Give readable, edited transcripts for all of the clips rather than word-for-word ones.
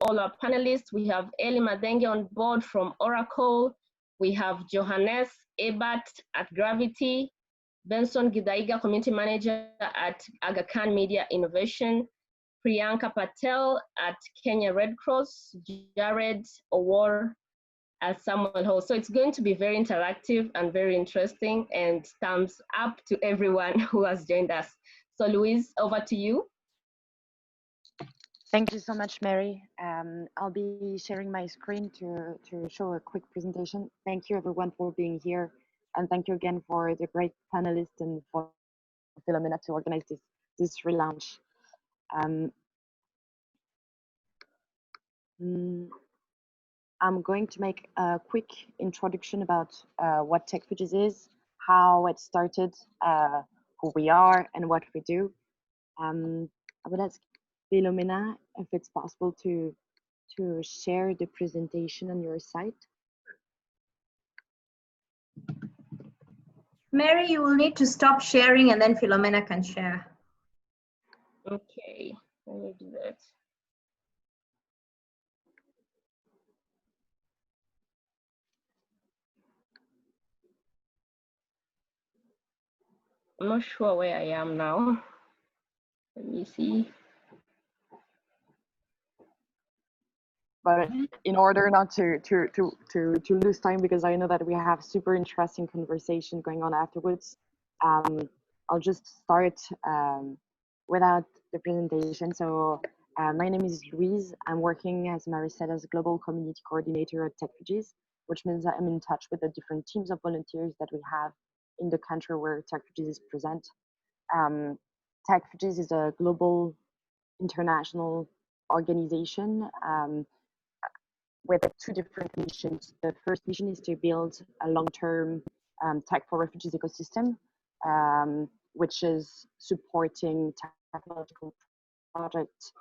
all our panelists. We have Eli Madenge on board from Oracle. We have Johannes Ebert at Gravity, Benson Gidaiga, Community Manager at Aga Khan Media Innovation, Priyanka Patel at Kenya Red Cross, Jared Owor at Samuel Hall. So it's going to be very interactive and very interesting, and thumbs up to everyone who has joined us. So Louise, over to you. Thank you so much, Mary. I'll be sharing my screen to show a quick presentation. Thank you everyone for being here. And thank you again for the great panelists and for Philomena to organize this relaunch. I'm going to make a quick introduction about what Techfugees is, how it started, who we are, and what we do. I would ask Philomena if it's possible to share the presentation on your site. Mary, you will need to stop sharing and then Philomena can share. Okay, let me do that. I'm not sure where I am now. Let me see. But in order not to lose time, because I know that we have super interesting conversation going on afterwards, I'll just start without the presentation. So my name is Louise. I'm working, as Mary said, as a global community coordinator at Techfugees, which means that I'm in touch with the different teams of volunteers that we have in the country where Techfugees is present. Techfugees is a global international organization with two different missions. The first mission is to build a long-term tech for refugees ecosystem, which is supporting technological projects,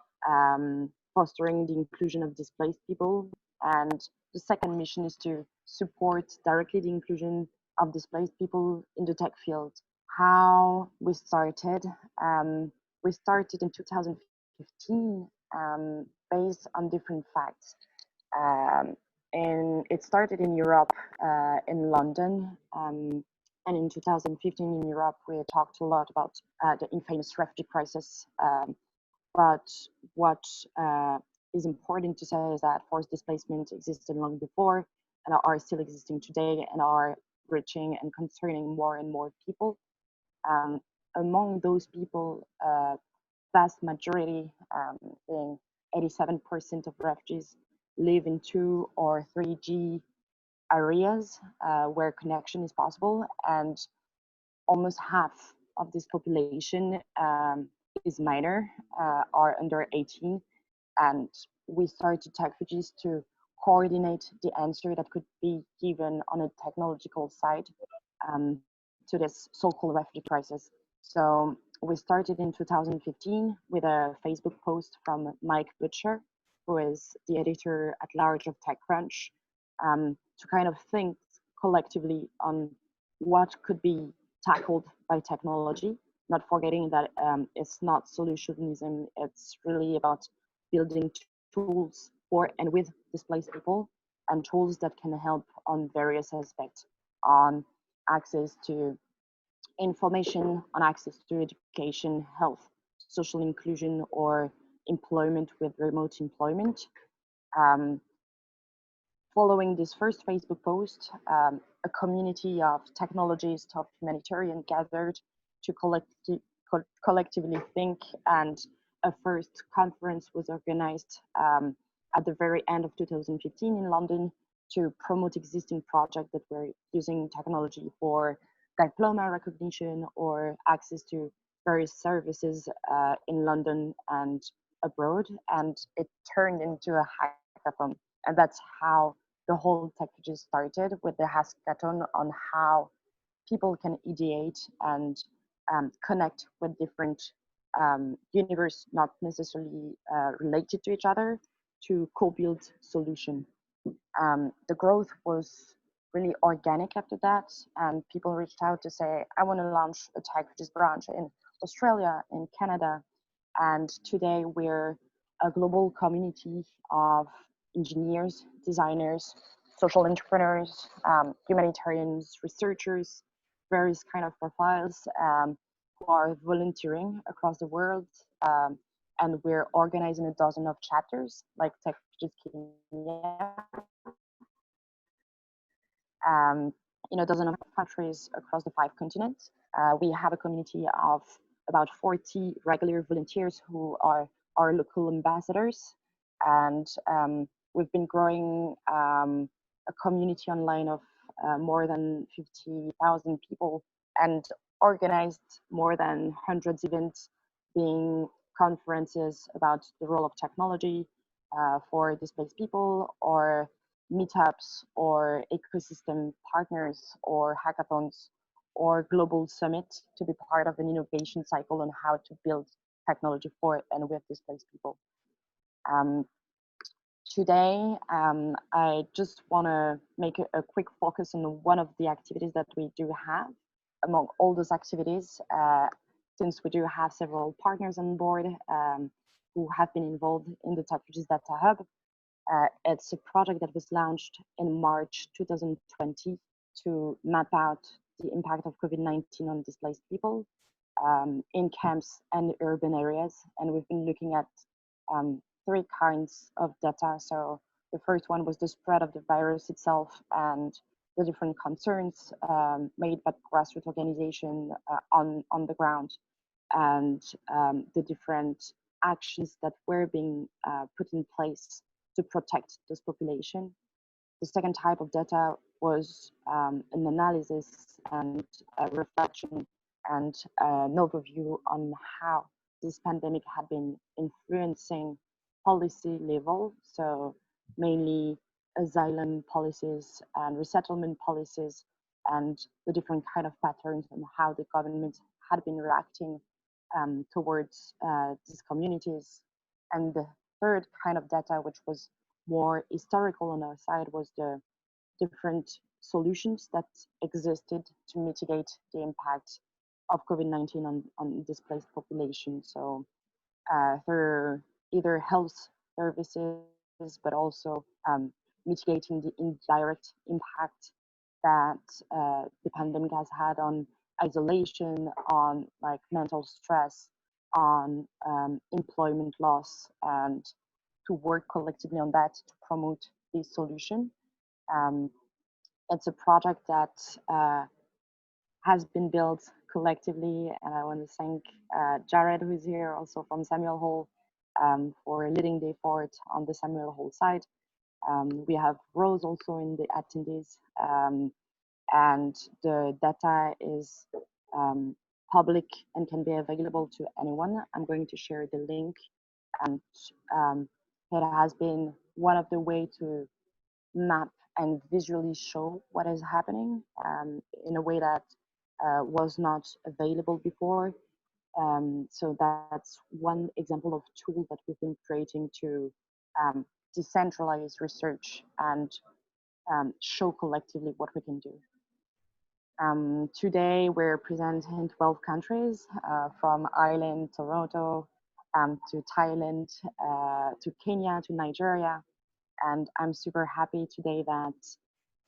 fostering the inclusion of displaced people. And the second mission is to support directly the inclusion of displaced people in the tech field. How we started in 2015 based on different facts. And it started in Europe, in London. And in 2015 in Europe, we talked a lot about the infamous refugee crisis. But what is important to say is that forced displacement existed long before and are still existing today and are reaching and concerning more and more people. Among those people, vast majority, being 87% of refugees, live in 2 or 3G areas where connection is possible, and almost half of this population is minor, are under 18, and we started Techfugees to coordinate the answer that could be given on a technological side to this so-called refugee crisis. So we started in 2015 with a Facebook post from Mike Butcher, who is the editor at large of TechCrunch, to kind of think collectively on what could be tackled by technology, not forgetting that it's not solutionism, it's really about building tools for and with displaced people, and tools that can help on various aspects, on access to information, on access to education, health, social inclusion, or employment with remote employment. Following this first Facebook post, a community of technologists, of humanitarians gathered to collectively think, and a first conference was organized at the very end of 2015 in London to promote existing projects that were using technology for diploma recognition or access to various services in London and abroad. And it turned into a hackathon. And that's how the whole Techfugees started, with the hackathon on how people can ideate and connect with different universe, not necessarily related to each other, to co-build solution. The growth was really organic after that, and people reached out to say, I want to launch a Techfugees branch in Australia, in Canada, and today we're a global community of engineers, designers, social entrepreneurs, humanitarians, researchers, various kind of profiles who are volunteering across the world. And we're organizing a dozen of chapters like Techfugees Kenya, in a dozen of countries across the 5 continents. We have a community of about 40 regular volunteers who are our local ambassadors. And we've been growing a community online of more than 50,000 people and organized more than hundreds of events, being conferences about the role of technology for displaced people, or meetups, or ecosystem partners, or hackathons, or global summit to be part of an innovation cycle on how to build technology for and with displaced people. Today, I just want to make a quick focus on one of the activities that we do have. Among all those activities, since we do have several partners on board who have been involved in the Techfugees Data Hub, it's a project that was launched in March 2020 to map out the impact of COVID-19 on displaced people in camps and urban areas. And we've been looking at 3 kinds of data. So the first one was the spread of the virus itself and the different concerns made by grassroots organization on the ground, and the different actions that were being put in place to protect this population. The second type of data was an analysis and a reflection and an overview on how this pandemic had been influencing policy level, so mainly asylum policies and resettlement policies, and the different kind of patterns and how the government had been reacting towards these communities. And the third kind of data, which was more historical on our side, was the different solutions that existed to mitigate the impact of COVID-19 on displaced population. So through either health services, but also mitigating the indirect impact that the pandemic has had on isolation, on like mental stress, on employment loss, and to work collectively on that to promote this solution. It's a project that has been built collectively, and I want to thank Jared, who's here also from Samuel Hall, for leading the effort on the Samuel Hall side. We have Rose also in the attendees, and the data is public and can be available to anyone. I'm going to share the link, and it has been one of the ways to map and visually show what is happening in a way that was not available before. So that's one example of tool that we've been creating to decentralize research and show collectively what we can do. Today we're present in 12 countries, from Ireland, Toronto, to Thailand, to Kenya, to Nigeria. And I'm super happy today that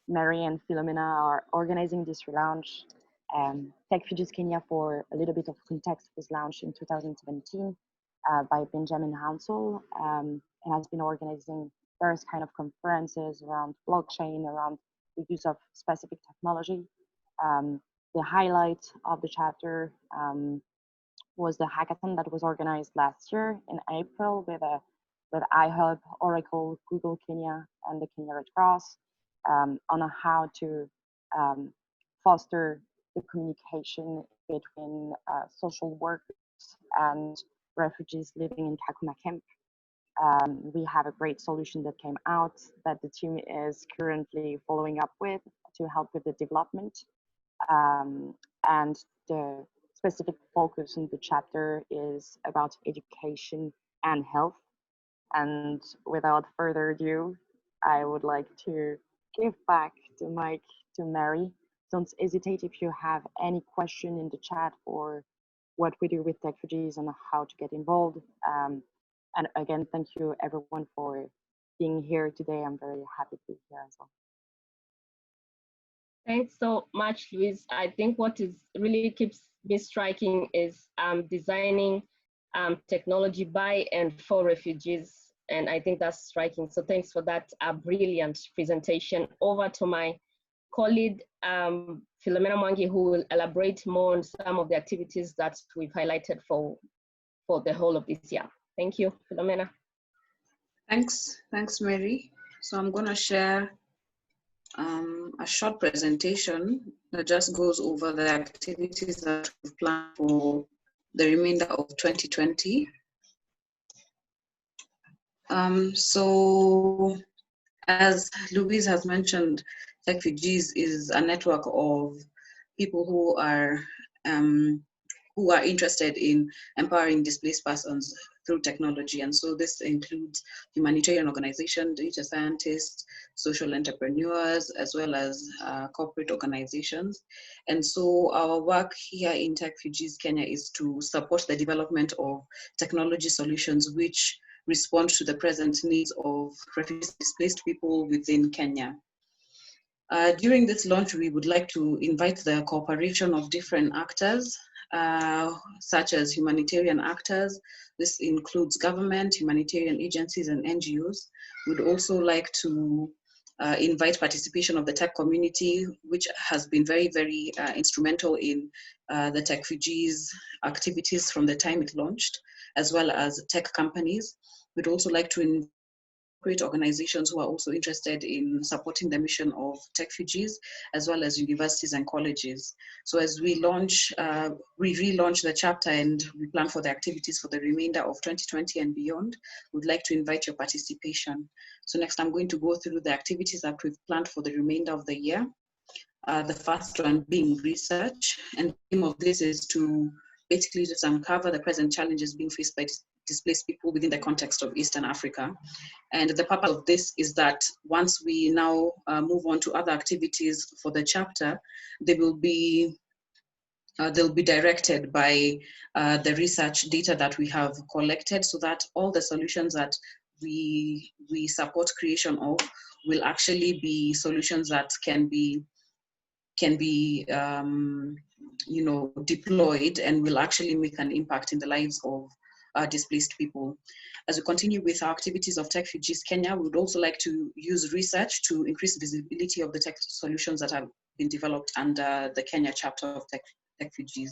Mary and Philomena are organizing this relaunch. Techfugees Kenya, for a little bit of context, was launched in 2017 by Benjamin Hansel, and has been organizing various kind of conferences around blockchain, around the use of specific technology. The highlight of the chapter was the hackathon that was organized last year in April with iHub, Oracle, Google Kenya, and the Kenya Red Cross, on how to foster the communication between social workers and refugees living in Kakuma camp. We have a great solution that came out that the team is currently following up with to help with the development. And the specific focus in the chapter is about education and health. And without further ado, I would like to give back the mic to Mary. Don't hesitate if you have any question in the chat or what we do with Techfugees and how to get involved. And again, thank you everyone for being here today. I'm very happy to be here as well. Thanks so much, Louise. I think what is really keeps me striking is designing technology by and for refugees. And I think that's striking. So thanks for that brilliant presentation. Over to my colleague, Philomena Mwangi, who will elaborate more on some of the activities that we've highlighted for the whole of this year. Thank you, Philomena. Thanks, Mary. So I'm gonna share a short presentation that just goes over the activities that we've planned for the remainder of 2020. So as Louise has mentioned, Techfugees is a network of people who are interested in empowering displaced persons through technology. And so this includes humanitarian organizations, data scientists, social entrepreneurs, as well as corporate organizations. And so our work here in Techfugees Kenya is to support the development of technology solutions which respond to the present needs of refugees, displaced people within Kenya. During this launch, we would like to invite the cooperation of different actors, such as humanitarian actors. This includes government, humanitarian agencies, and NGOs. We'd also like to invite participation of the tech community, which has been very, very instrumental in the Techfugees activities from the time it launched, as well as tech companies. We'd also like to invite organizations who are also interested in supporting the mission of Techfugees, as well as universities and colleges. So as we launch, we relaunch the chapter and we plan for the activities for the remainder of 2020 and beyond, we'd like to invite your participation. So next I'm going to go through the activities that we've planned for the remainder of the year. The first one being research, and the aim of this is to basically just uncover the present challenges being faced by displaced people within the context of Eastern Africa. And the purpose of this is that once we now move on to other activities for the chapter, they will be they'll be directed by the research data that we have collected, so that all the solutions that we support creation of will actually be solutions that can be you know, deployed and will actually make an impact in the lives of displaced people. As we continue with our activities of Techfugees Kenya, we would also like to use research to increase visibility of the tech solutions that have been developed under the Kenya chapter of Techfugees.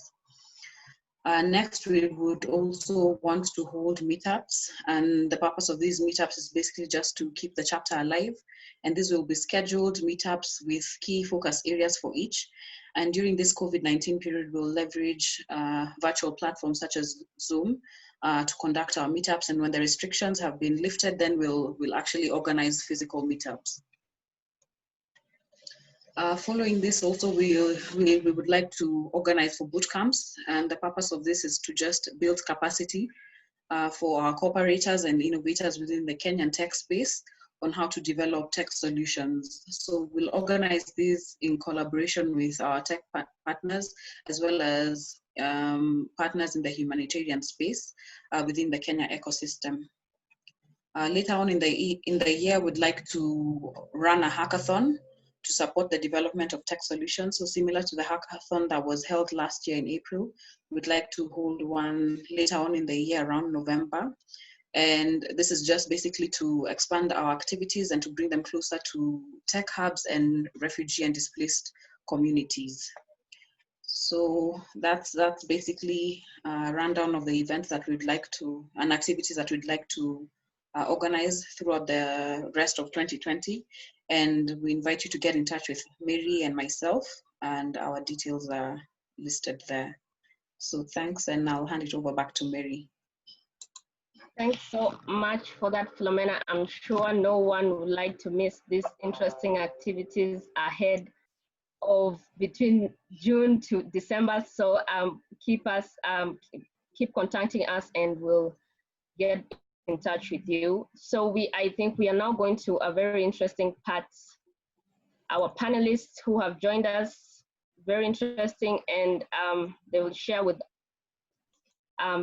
Next, we would also want to hold meetups, and the purpose of these meetups is basically just to keep the chapter alive, and these will be scheduled meetups with key focus areas for each. And during this COVID-19 period, we'll leverage virtual platforms such as Zoom to conduct our meetups, and when the restrictions have been lifted, then we'll actually organize physical meetups. Following this also, we would like to organize for boot camps, and the purpose of this is to just build capacity for our cooperators and innovators within the Kenyan tech space on how to develop tech solutions. So we'll organize these in collaboration with our tech partners, as well as partners in the humanitarian space within the Kenya ecosystem. Later on in the year, we'd like to run a hackathon to support the development of tech solutions. So similar to the hackathon that was held last year in April, we'd like to hold one later on in the year around November. And this is just basically to expand our activities and to bring them closer to tech hubs and refugee and displaced communities. So that's basically a rundown of the events that we'd like to, and activities that we'd like to organize throughout the rest of 2020. And we invite you to get in touch with Mary and myself, and our details are listed there. So thanks, and I'll hand it over back to Mary. Thanks so much for that, Philomena. I'm sure no one would like to miss these interesting activities ahead of between June to December. So keep contacting us, and we'll get in touch with you. So I think we are now going to a very interesting part. Our panelists who have joined us, very interesting, and they will share with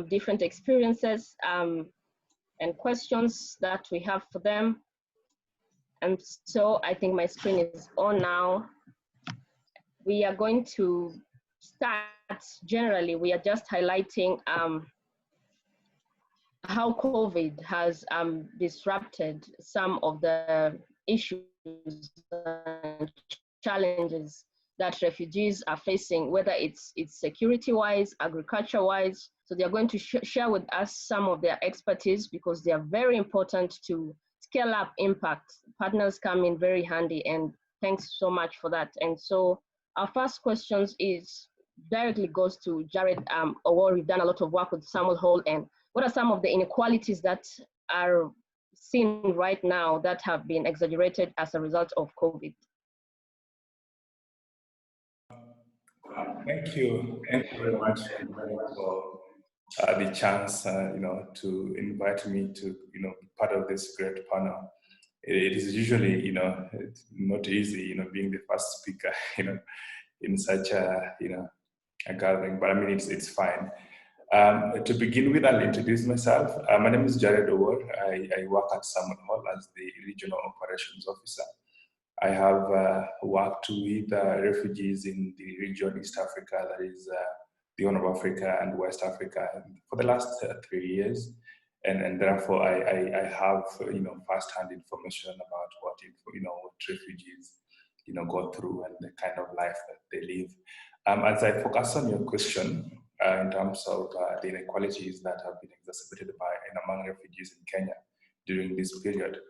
different experiences and questions that we have for them. And so I think my screen is on now. We are going to start. Generally, we are just highlighting how COVID has disrupted some of the issues and challenges that refugees are facing, whether it's security-wise, agriculture-wise. So they are going to share with us some of their expertise because they are very important to scale up impact. Partners come in very handy, and thanks so much for that. And so our first question directly goes to Jared Owor. We've done a lot of work with Samuel Hall, and what are some of the inequalities that are seen right now that have been exaggerated as a result of COVID? Thank you very much for the chance, to invite me to, be part of this great panel. It is usually, it's not easy, being the first speaker, in such a, a gathering. But I mean, it's fine. To begin with, I'll introduce myself. My name is Jared Owor. I work at Samuel Hall as the Regional Operations Officer. I have worked with refugees in the region East Africa, that is the Horn of Africa and West Africa, for the last 3 years, and therefore I have first-hand information about what refugees go through and the kind of life that they live. As I focus on your question in terms of the inequalities that have been exacerbated by and among refugees in Kenya during this period.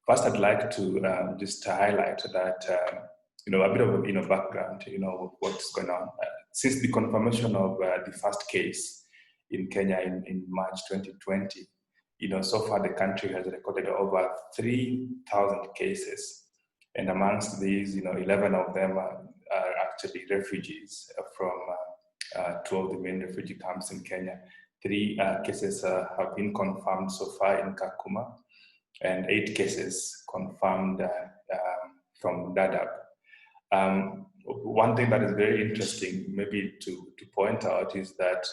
First, I'd like to just highlight that, a bit of background, what's going on. Since the confirmation of the first case in Kenya in March 2020, so far the country has recorded over 3,000 cases. And amongst these, 11 of them are actually refugees from 2 of the main refugee camps in Kenya. 3 cases have been confirmed so far in Kakuma, and 8 cases confirmed from Dadaab. One thing that is very interesting, maybe to point out, is that,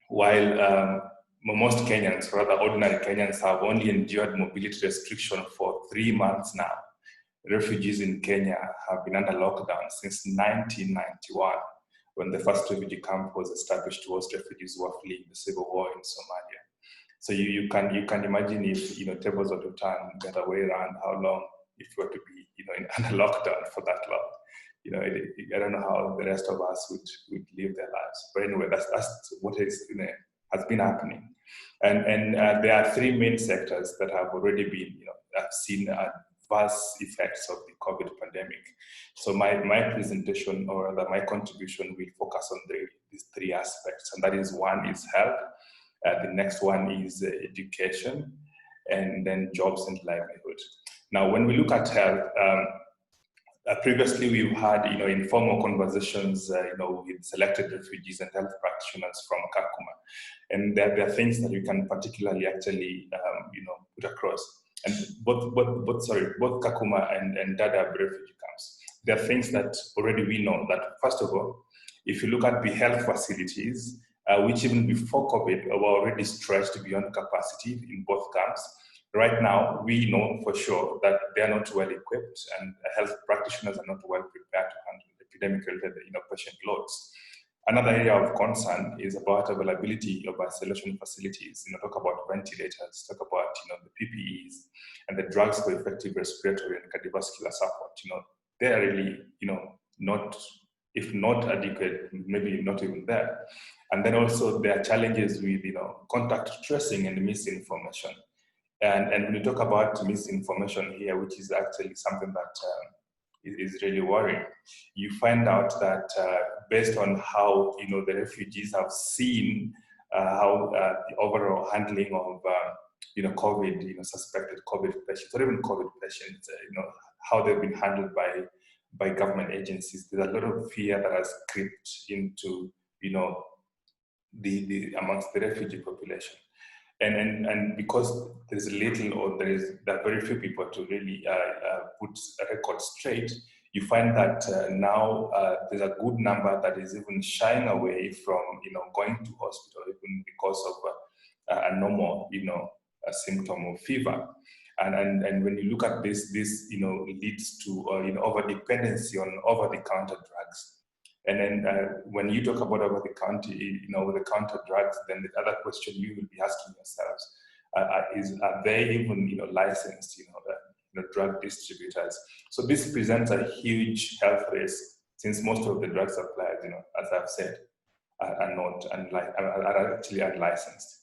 while most Kenyans, rather ordinary Kenyans, have only endured mobility restriction for 3 months now, refugees in Kenya have been under lockdown since 1991, when the first refugee camp was established to host refugees who were fleeing the civil war in Somalia. So you can imagine if tables were to turn the other way around, how long if you were to be under lockdown for that long. I don't know how the rest of us would live their lives. But anyway, that's what has been happening. And there are 3 main sectors that have already been have seen adverse effects of the COVID pandemic. So my presentation, or rather my contribution, will focus on these 3 aspects, and that is, one is health. The next one is education, and then jobs and livelihood. Now, when we look at health, previously we've had informal conversations with selected refugees and health practitioners from Kakuma, and there are things that we can particularly actually put across. And both Kakuma and Dadaab refugee camps, there are things that already we know. That first of all, if you look at the health facilities, which even before COVID were already stretched beyond capacity in both camps. Right now, we know for sure that they are not well equipped, and health practitioners are not well prepared to handle epidemic-related patient loads. Another area of concern is about availability of isolation facilities. Talk about ventilators, talk about the PPEs and the drugs for effective respiratory and cardiovascular support. They are really not, if not adequate, maybe not even there. And then also there are challenges with contact tracing and misinformation. And when you talk about misinformation here, which is actually something that is really worrying, you find out that based on how the refugees have seen how the overall handling of COVID, suspected COVID patients or even COVID patients, how they've been handled by government agencies, there's a lot of fear that has crept into the amongst the refugee population. And because there's little, or there are very few people to really put a record straight, you find that now there's a good number that is even shying away from going to hospital, even because of a normal, a symptom of fever. And when you look at this, leads to over-dependency on over-the-counter drugs. And then when you talk about over-the-counter drugs, then the other question you will be asking yourselves is, are they even licensed drug distributors? So this presents a huge health risk, since most of the drug suppliers, as I've said, are actually unlicensed.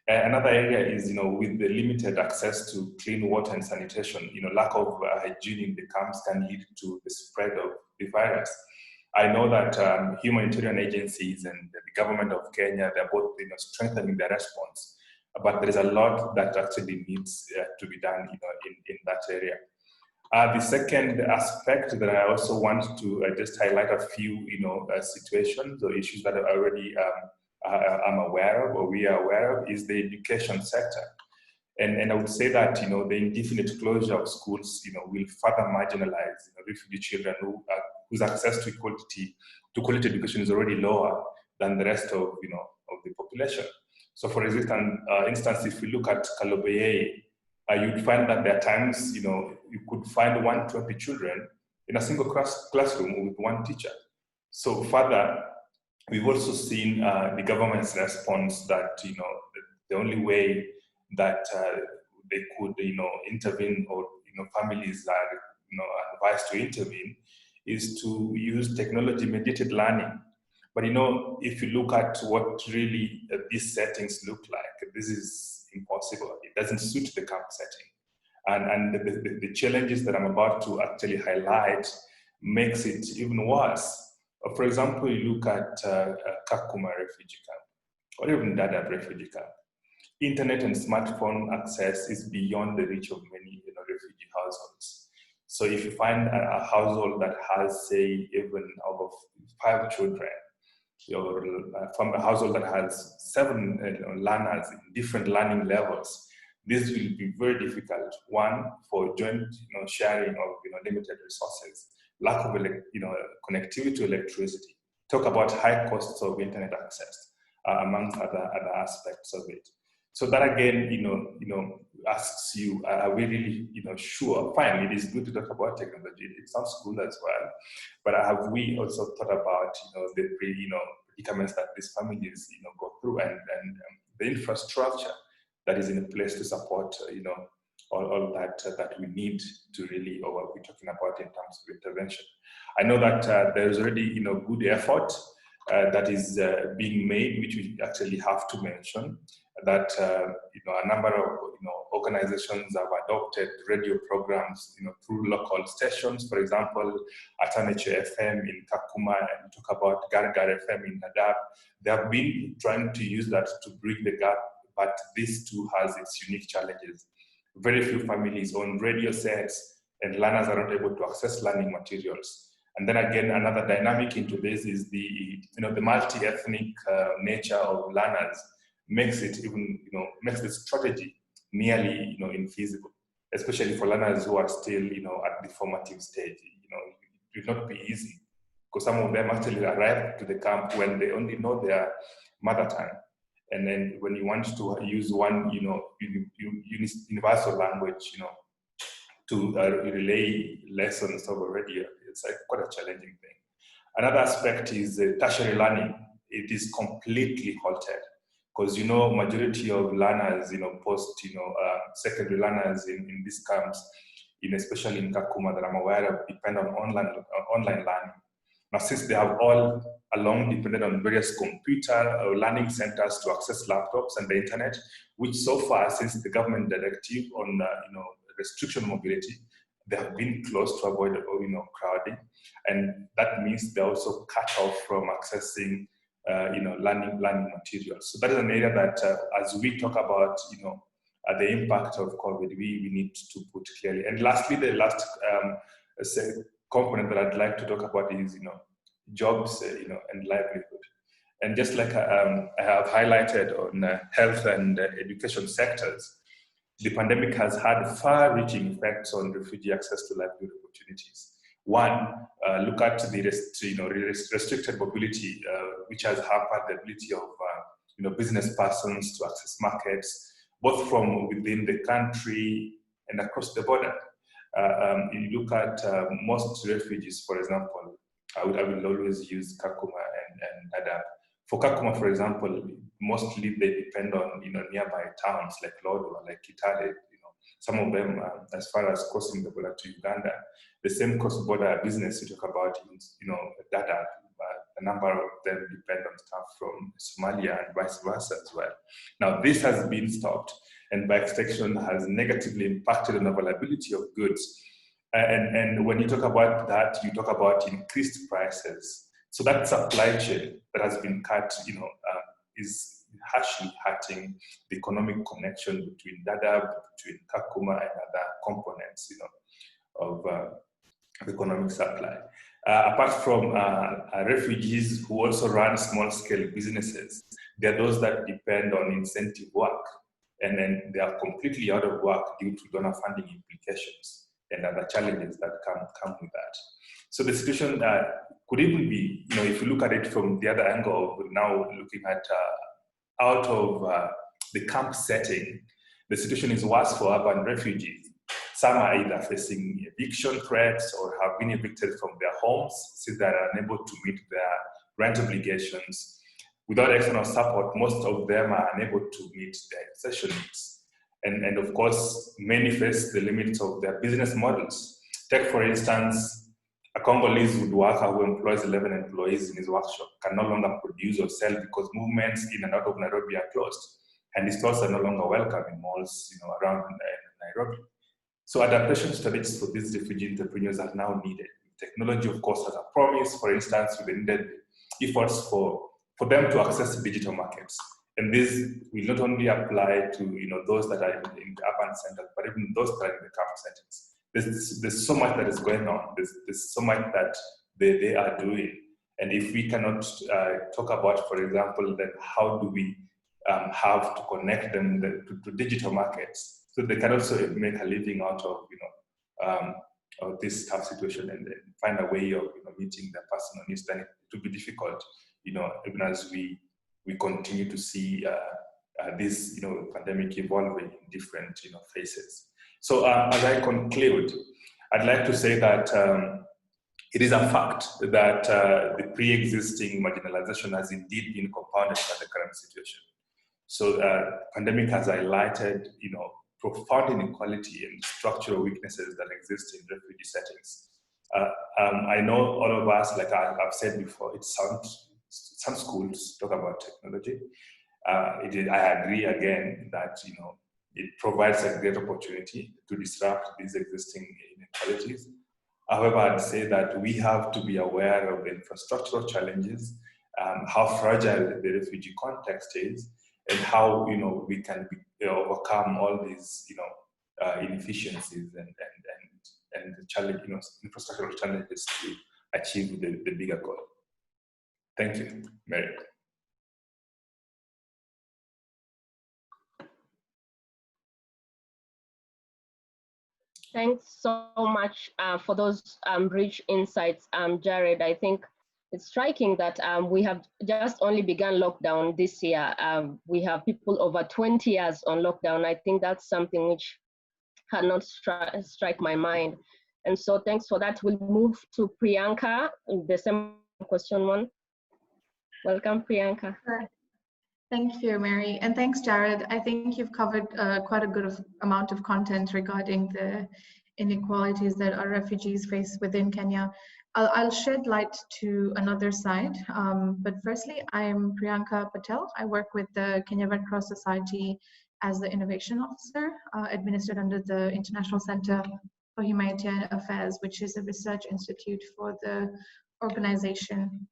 Another area is, with the limited access to clean water and sanitation, lack of hygiene in the camps can lead to the spread of the virus. I know that humanitarian agencies and the government of Kenya, they're both strengthening their response, but there is a lot that actually needs to be done in that area. The second aspect that I also want to just highlight a few situations or issues that I already I'm aware of, or we are aware of, is the education sector. And I would say that the indefinite closure of schools will further marginalize refugee children whose access to quality education is already lower than the rest of of the population. So for instance, if we look at Kalobeyei, you'd find that there are times you could find 120 children in a single classroom with one teacher. So further, we've also seen the government's response that the only way that they could intervene, or families are advised to intervene, is to use technology-mediated learning. But if you look at what really these settings look like, this is impossible. It doesn't suit the camp setting. And the challenges that I'm about to actually highlight makes it even worse. For example, you look at Kakuma refugee camp, or even Dadaab refugee camp. Internet and smartphone access is beyond the reach of many refugee households. So if you find a household that has, say, even over 5 children, or from a household that has 7 learners in different learning levels, this will be very difficult. One, for joint sharing of limited resources, lack of connectivity to electricity. Talk about high costs of internet access, amongst other aspects of it. So that again, asks you, are we really, sure? Fine, it is good to talk about technology. It sounds cool as well, but have we also thought about, the predicaments that these families, go through, and the infrastructure that is in place to support, all that we need to really, or what we're talking about in terms of intervention. I know that there's already, good effort that is being made, which we actually have to mention. That a number of organizations have adopted radio programs through local stations. For example, Ataneche FM in Kakuma, and talk about Gargar FM in Dadaab. They have been trying to use that to bridge the gap, but this too has its unique challenges. Very few families own radio sets, and learners are not able to access learning materials. And then again, another dynamic into this is the multi-ethnic nature of learners makes it even, makes the strategy nearly, infeasible, especially for learners who are still, at the formative stage. It will not be easy, because some of them actually arrive to the camp when they only know their mother tongue. And then when you want to use one, universal language, to relay lessons over radio, it's quite a challenging thing. Another aspect is tertiary learning. It is completely halted, because majority of learners, post secondary learners in these camps, especially in Kakuma that I'm aware of, depend on online learning. Now, since they have all along depended on various computer or learning centers to access laptops and the internet, which so far, since the government directive on restriction mobility, they have been closed to avoid crowding, and that means they're also cut off from accessing learning materials. So that is an area that, as we talk about the impact of COVID, we need to put clearly. And lastly, the last component that I'd like to talk about is jobs and livelihood. And just like I have highlighted on health and education sectors, the pandemic has had far-reaching effects on refugee access to livelihood opportunities. One, look at the restricted mobility, which has hampered the ability of business persons to access markets, both from within the country and across the border. You look at most refugees, for example, I will always use Kakuma and Dadaab. For Kakuma, for example, mostly they depend on nearby towns like Lodwar, like Kitale. Some of them, as far as crossing the border to Uganda, the same cross-border business you talk about in Dadaab, a number of them depend on stuff from Somalia and vice versa as well. Now, this has been stopped, and by extension has negatively impacted on availability of goods. And when you talk about that, you talk about increased prices. So that supply chain that has been cut, is harshly hurting the economic connection between Dadaab, between Kakuma, and other components, of economic supply. Apart from refugees who also run small-scale businesses, there are those that depend on incentive work, and then they are completely out of work due to donor funding implications and other challenges that come with that. So the situation could even be, if you look at it from the other angle, now looking at out of the camp setting, the situation is worse for urban refugees. Some are either facing eviction threats or have been evicted from their homes since they are unable to meet their rent obligations. Without external support, most of them are unable to meet their accession needs. And of course, many face the limits of their business models. Take, for instance, a Congolese woodworker who employs 11 employees in his workshop can no longer produce or sell because movements in and out of Nairobi are closed, and his stores are no longer welcome in malls around Nairobi. So adaptation strategies for these refugee entrepreneurs are now needed. Technology, of course, has a promise, for instance, with the needed efforts for them to access digital markets. And this will not only apply to those that are in the urban centers, but even those that are in the camp settings. There's so much that is going on. There's so much that they are doing. And if we cannot talk about, for example, then how do we have to connect them to digital markets so they can also make a living out of this tough situation and find a way of meeting their personal needs, then it will be difficult, even as we continue to see this pandemic evolving in different phases. So as I conclude, I'd like to say that it is a fact that the pre-existing marginalization has indeed been compounded by the current situation. So pandemic has highlighted profound inequality and structural weaknesses that exist in refugee settings. I know all of us, like I've said before, some schools talk about technology. I agree again that it provides a great opportunity to disrupt these existing inequalities. However, I'd say that we have to be aware of the infrastructural challenges, how fragile the refugee context is, and how we can overcome all these inefficiencies and the challenge, infrastructural challenges to achieve the bigger goal. Thank you, Mary. Thanks so much for those rich insights, Jared. I think it's striking that we have just only begun lockdown this year. We have people over 20 years on lockdown. I think that's something which had not strike my mind. And so thanks for that. We'll move to Priyanka, the same question one. Welcome, Priyanka. Thank you, Mary, and thanks, Jared. I think you've covered quite a good amount of content regarding the inequalities that our refugees face within Kenya. I'll shed light to another side, but firstly, I'm Priyanka Patel. I work with the Kenya Red Cross Society as the Innovation Officer, administered under the International Center for Humanitarian Affairs, which is a research institute for the organization.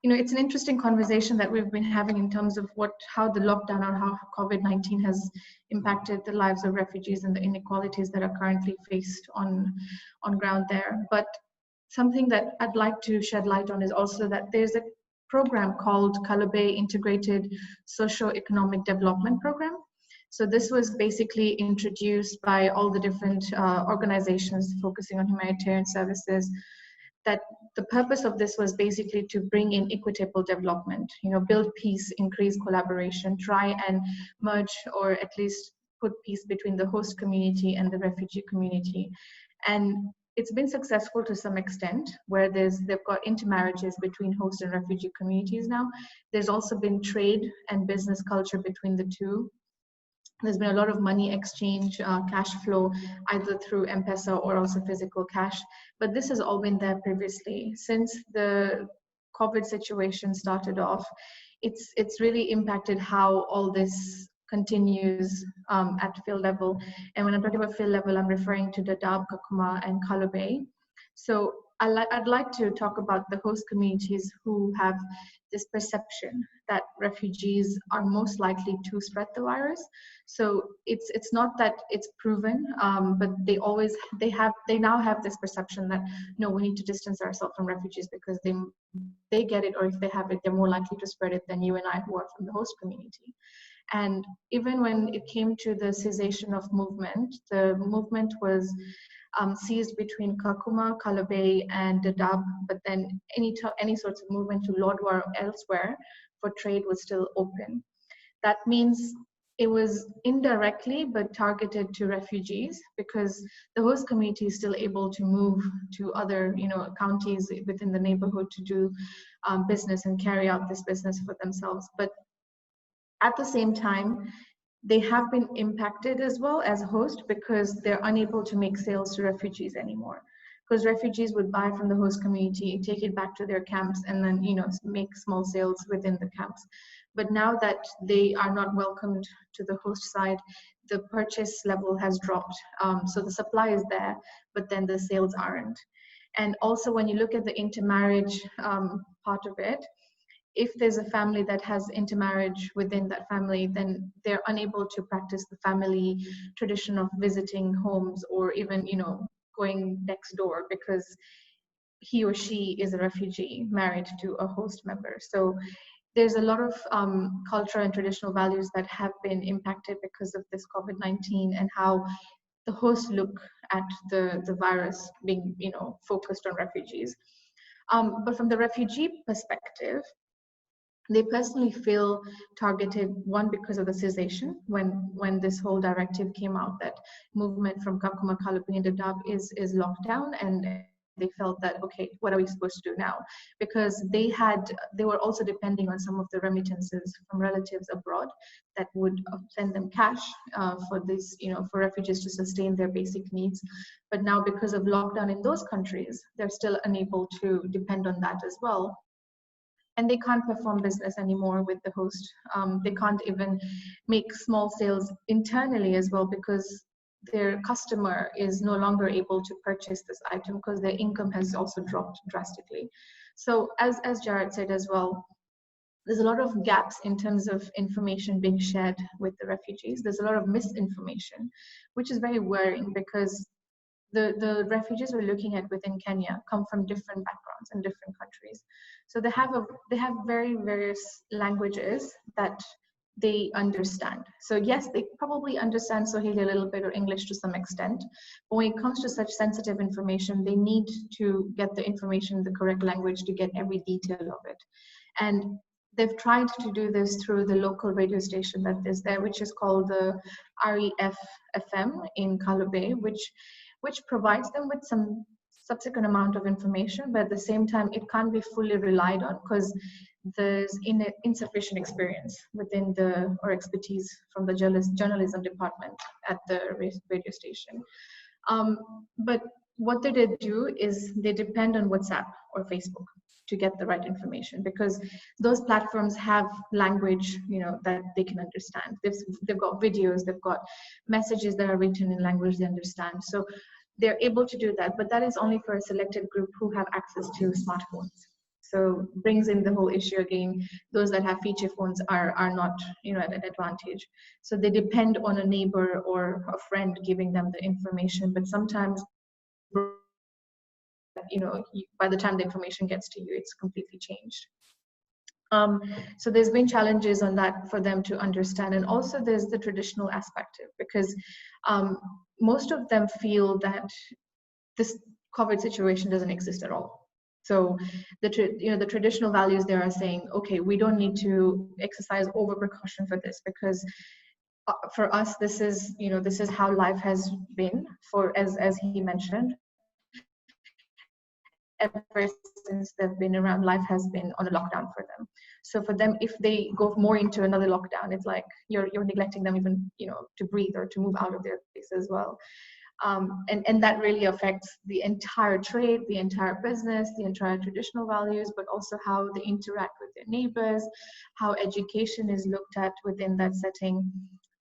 It's an interesting conversation that we've been having in terms of how the lockdown or how COVID-19 has impacted the lives of refugees and the inequalities that are currently faced on ground there. But something that I'd like to shed light on is also that there's a program called Kalobey Integrated Socio-Economic Development Program. So this was basically introduced by all the different organizations focusing on humanitarian services that the purpose of this was basically to bring in equitable development, build peace, increase collaboration, try and merge or at least put peace between the host community and the refugee community. And it's been successful to some extent, where they've got intermarriages between host and refugee communities now. There's also been trade and business culture between the two. There's been a lot of money exchange, cash flow, either through M-Pesa or also physical cash. But this has all been there previously. Since the COVID situation started off, it's really impacted how all this continues at field level. And when I'm talking about field level, I'm referring to Dadaab, Kakuma, and Kalobey. So I'd like to talk about the host communities who have this perception that refugees are most likely to spread the virus. So it's not that it's proven, but they now have this perception that no, we need to distance ourselves from refugees because they get it, or if they have it, they're more likely to spread it than you and I who are from the host community. And even when it came to the cessation of movement, the movement was seized between Kakuma, Kalobey, and Dadaab, but then any sorts of movement to Lodwar or elsewhere for trade was still open. That means it was indirectly but targeted to refugees, because the host community is still able to move to other counties within the neighborhood to do business and carry out this business for themselves. But at the same time, they have been impacted as well as a host, because they're unable to make sales to refugees anymore. Because refugees would buy from the host community, take it back to their camps, and then make small sales within the camps. But now that they are not welcomed to the host side, the purchase level has dropped. So the supply is there, but then the sales aren't. And also, when you look at the intermarriage part of it, if there's a family that has intermarriage within that family, then they're unable to practice the family tradition of visiting homes, or even going next door, because he or she is a refugee married to a host member. So there's a lot of cultural and traditional values that have been impacted because of this COVID-19, and how the hosts look at the virus being focused on refugees. But from the refugee perspective, they personally feel targeted, one, because of the cessation, when this whole directive came out that movement from Kakuma, Kalobey, and Dadaab is locked down, and they felt that, okay, what are we supposed to do now? Because they were also depending on some of the remittances from relatives abroad that would send them cash for this, for refugees to sustain their basic needs. But now, because of lockdown in those countries, they're still unable to depend on that as well. And they can't perform business anymore with the host. They can't even make small sales internally as well, because their customer is no longer able to purchase this item because their income has also dropped drastically. So as Jared said as well, there's a lot of gaps in terms of information being shared with the refugees. There's a lot of misinformation, which is very worrying, because the refugees we're looking at within Kenya come from different backgrounds and different countries. So they have very various languages that they understand. So yes, they probably understand Swahili a little bit, or English to some extent. But when it comes to such sensitive information, they need to get the information in the correct language to get every detail of it. And they've tried to do this through the local radio station that is there, which is called the REF FM in Kalobey, which provides them with some subsequent amount of information, but at the same time, it can't be fully relied on, because there's insufficient experience within or expertise from the journalism department at the radio station. But what they did do is they depend on WhatsApp or Facebook to get the right information, because those platforms have language, that they can understand. They've got videos, they've got messages that are written in language they understand. So they're able to do that, but that is only for a selected group who have access to smartphones. So brings in the whole issue again, those that have feature phones are not, at an advantage. So they depend on a neighbor or a friend giving them the information, but sometimes, by the time the information gets to you, it's completely changed. So there's been challenges on that for them to understand. And also there's the traditional aspect, because most of them feel that this COVID situation doesn't exist at all. So the traditional values there are saying, okay, we don't need to exercise over precaution for this, because for us, this is how life has been for, as he mentioned, ever since they've been around, life has been on a lockdown for them. So for them, if they go more into another lockdown, it's like you're neglecting them even, to breathe or to move out of their place as well. And that really affects the entire trade, the entire business, the entire traditional values, but also how they interact with their neighbors, how education is looked at within that setting.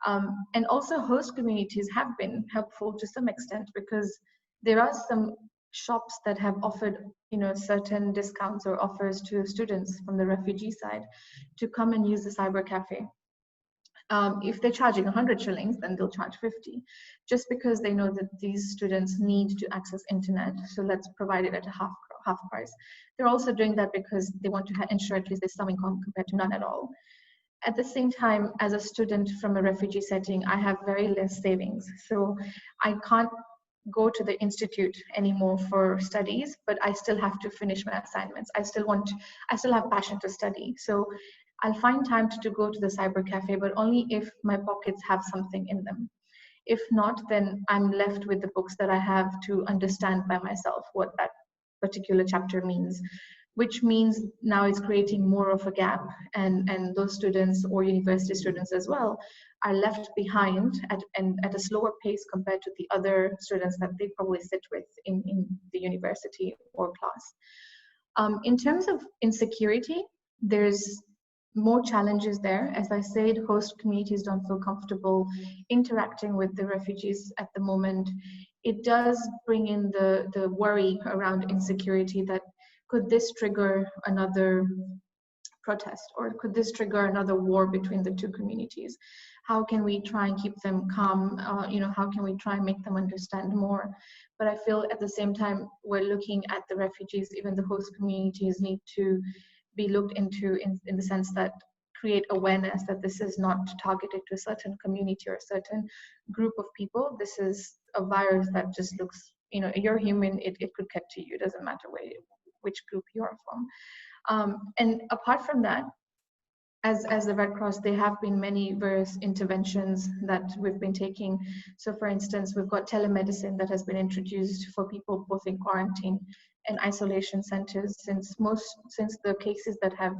And also host communities have been helpful to some extent, because there are some shops that have offered certain discounts or offers to students from the refugee side to come and use the cyber cafe. If they're charging 100 shillings, then they'll charge 50, just because they know that these students need to access internet. So let's provide it at a half price. They're also doing that because they want to ensure at least there's some income compared to none at all. At the same time, as a student from a refugee setting, I have very less savings. So I can't go to the institute anymore for studies, but I still have to finish my assignments. I still have passion to study. So I'll find time to go to the cyber cafe, but only if my pockets have something in them. If not, then I'm left with the books that I have to understand by myself what that particular chapter means, which means now it's creating more of a gap, and those students, or university students as well, are left behind at a slower pace compared to the other students that they probably sit with in the university or class. In terms of insecurity, there's more challenges there. As I said, host communities don't feel comfortable interacting with the refugees at the moment. It does bring in the worry around insecurity, that could this trigger another protest, or could this trigger another war between the two communities? How can we try and keep them calm? How can we try and make them understand more? But I feel at the same time, we're looking at the refugees, even the host communities need to be looked into in the sense that create awareness that this is not targeted to a certain community or a certain group of people. This is a virus that just looks, you're human, it could get to you, it doesn't matter which group you're from. And apart from that, as the Red Cross, there have been many various interventions that we've been taking. So for instance, we've got telemedicine that has been introduced for people both in quarantine and isolation centers, since the cases that have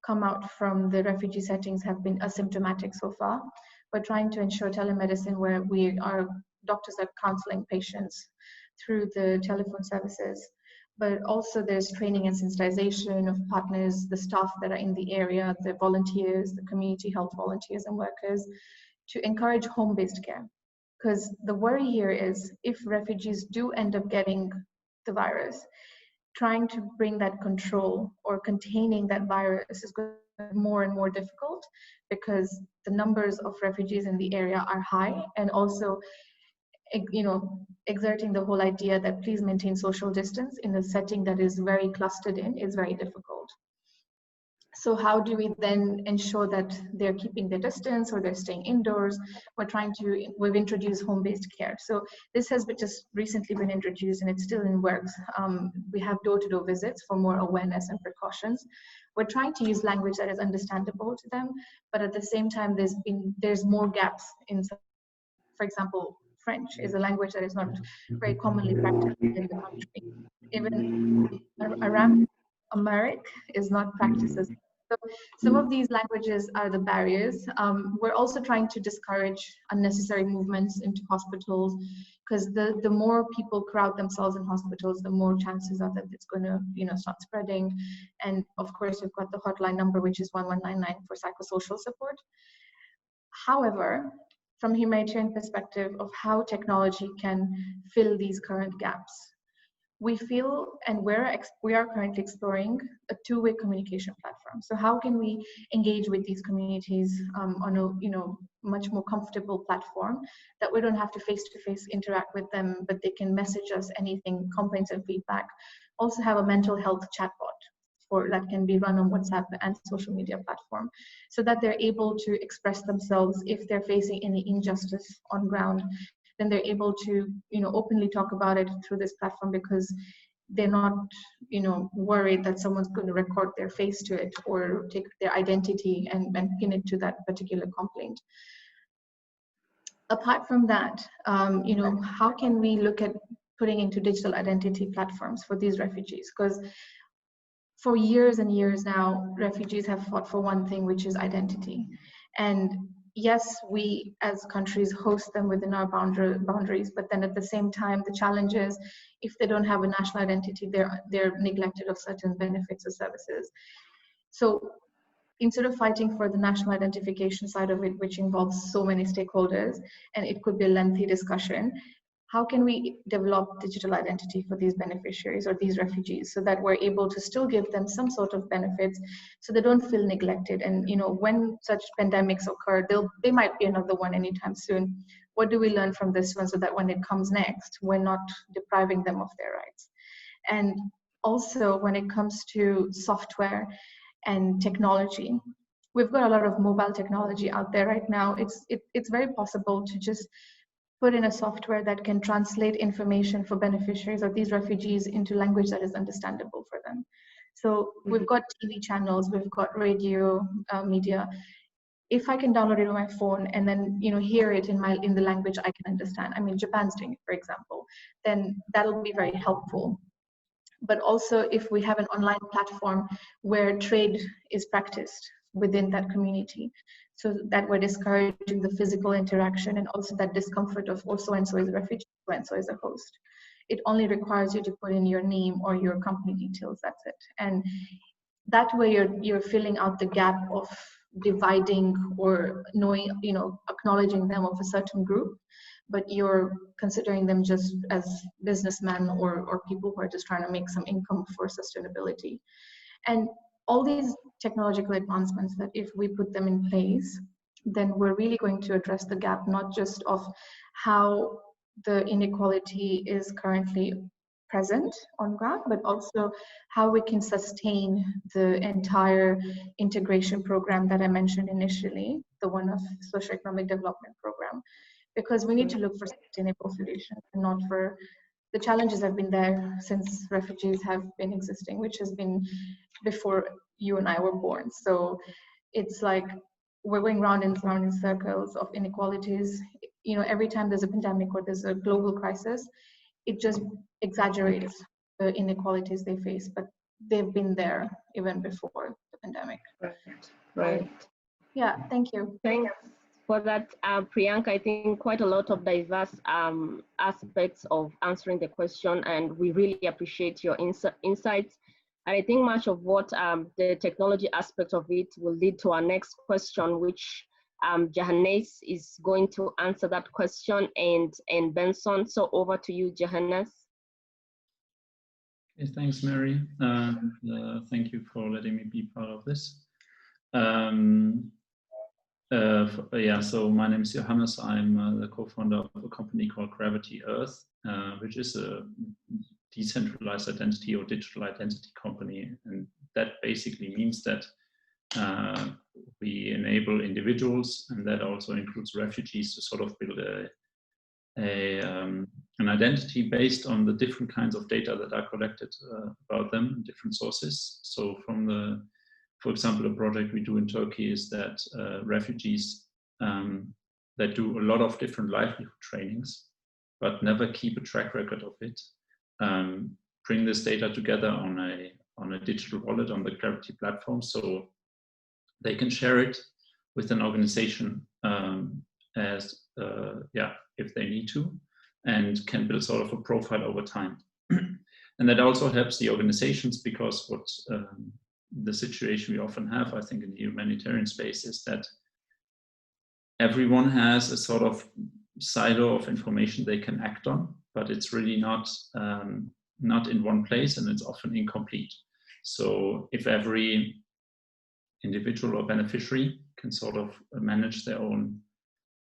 come out from the refugee settings have been asymptomatic so far. We're trying to ensure telemedicine where our doctors are counseling patients through the telephone services. But also there's training and sensitization of partners, the staff that are in the area, the volunteers, the community health volunteers and workers, to encourage home-based care. Because the worry here is, if refugees do end up getting the virus, trying to bring that control or containing that virus is going to be more and more difficult, because the numbers of refugees in the area are high, and also exerting the whole idea that please maintain social distance in a setting that is very clustered in is very difficult. So how do we then ensure that they're keeping their distance or they're staying indoors? We've introduced home-based care. So this has just recently been introduced, and it's still in works. We have door-to-door visits for more awareness and precautions. We're trying to use language that is understandable to them, but at the same time, there's more gaps in, for example, French is a language that is not very commonly practiced in the country. Even Aramaic is not practiced. So some of these languages are the barriers. We're also trying to discourage unnecessary movements into hospitals, because the more people crowd themselves in hospitals, the more chances are that it's going to start spreading. And of course, we've got the hotline number, which is 1199 for psychosocial support. However, from a humanitarian perspective of how technology can fill these current gaps, we feel, and we are currently exploring a two-way communication platform. So how can we engage with these communities on a much more comfortable platform, that we don't have to face-to-face interact with them, but they can message us anything, complaints and feedback. Also have a mental health chatbot that can be run on WhatsApp and social media platform, so that they're able to express themselves if they're facing any injustice on ground. Then they're able to openly talk about it through this platform, because they're not, worried that someone's going to record their face to it or take their identity and pin it to that particular complaint. Apart from that, how can we look at putting into digital identity platforms for these refugees? Because for years and years now, refugees have fought for one thing, which is identity. And yes, we as countries host them within our boundaries, but then at the same time, the challenge is if they don't have a national identity, they're neglected of certain benefits or services. So instead of fighting for the national identification side of it, which involves so many stakeholders, and it could be a lengthy discussion, how can we develop digital identity for these beneficiaries or these refugees so that we're able to still give them some sort of benefits so they don't feel neglected? And when such pandemics occur, they might be another one anytime soon. What do we learn from this one so that when it comes next, we're not depriving them of their rights? And also when it comes to software and technology, we've got a lot of mobile technology out there right now. It's very possible to just put in a software that can translate information for beneficiaries or these refugees into language that is understandable for them. So we've got TV channels, we've got radio media. If I can download it on my phone and then hear it in the language I can understand, I mean Japan's doing it, for example, then that'll be very helpful. But also if we have an online platform where trade is practiced within that community, so that we're discouraging the physical interaction and also that discomfort of, oh, so-and-so is a refugee, so-and-so is a host. It only requires you to put in your name or your company details, that's it. And that way you're filling out the gap of dividing or knowing, acknowledging them of a certain group, but you're considering them just as businessmen or people who are just trying to make some income for sustainability. And all these technological advancements that if we put them in place, then we're really going to address the gap, not just of how the inequality is currently present on ground, but also how we can sustain the entire integration program that I mentioned initially, the one of socioeconomic development program, because we need to look for sustainable solutions and not for the challenges have been there since refugees have been existing, which has been before you and I were born. So it's like we're going round and round in circles of inequalities. Every time there's a pandemic or there's a global crisis, it just exaggerates the inequalities they face, but they've been there even before the pandemic. Right. Yeah, thank you. Thanks for that, Priyanka. I think quite a lot of diverse aspects of answering the question, and we really appreciate your insights. And I think much of what the technology aspect of it will lead to our next question, which Johannes is going to answer that question, and Benson. So over to you, Johannes. Okay, thanks, Mary. Thank you for letting me be part of this. So my name is Johannes. I'm the co-founder of a company called Gravity Earth, which is a decentralized identity or digital identity company. And that basically means that we enable individuals, and that also includes refugees, to sort of build an identity based on the different kinds of data that are collected about them in different sources. So for example, a project we do in Turkey is that refugees that do a lot of different livelihood trainings, but never keep a track record of it, bring this data together on a digital wallet on the Gravity platform, so they can share it with an organization if they need to, and can build sort of a profile over time. And that also helps the organizations, because what the situation we often have, I think, in the humanitarian space is that everyone has a sort of silo of information they can act on, but it's really not in one place, and it's often incomplete. So if every individual or beneficiary can sort of manage their own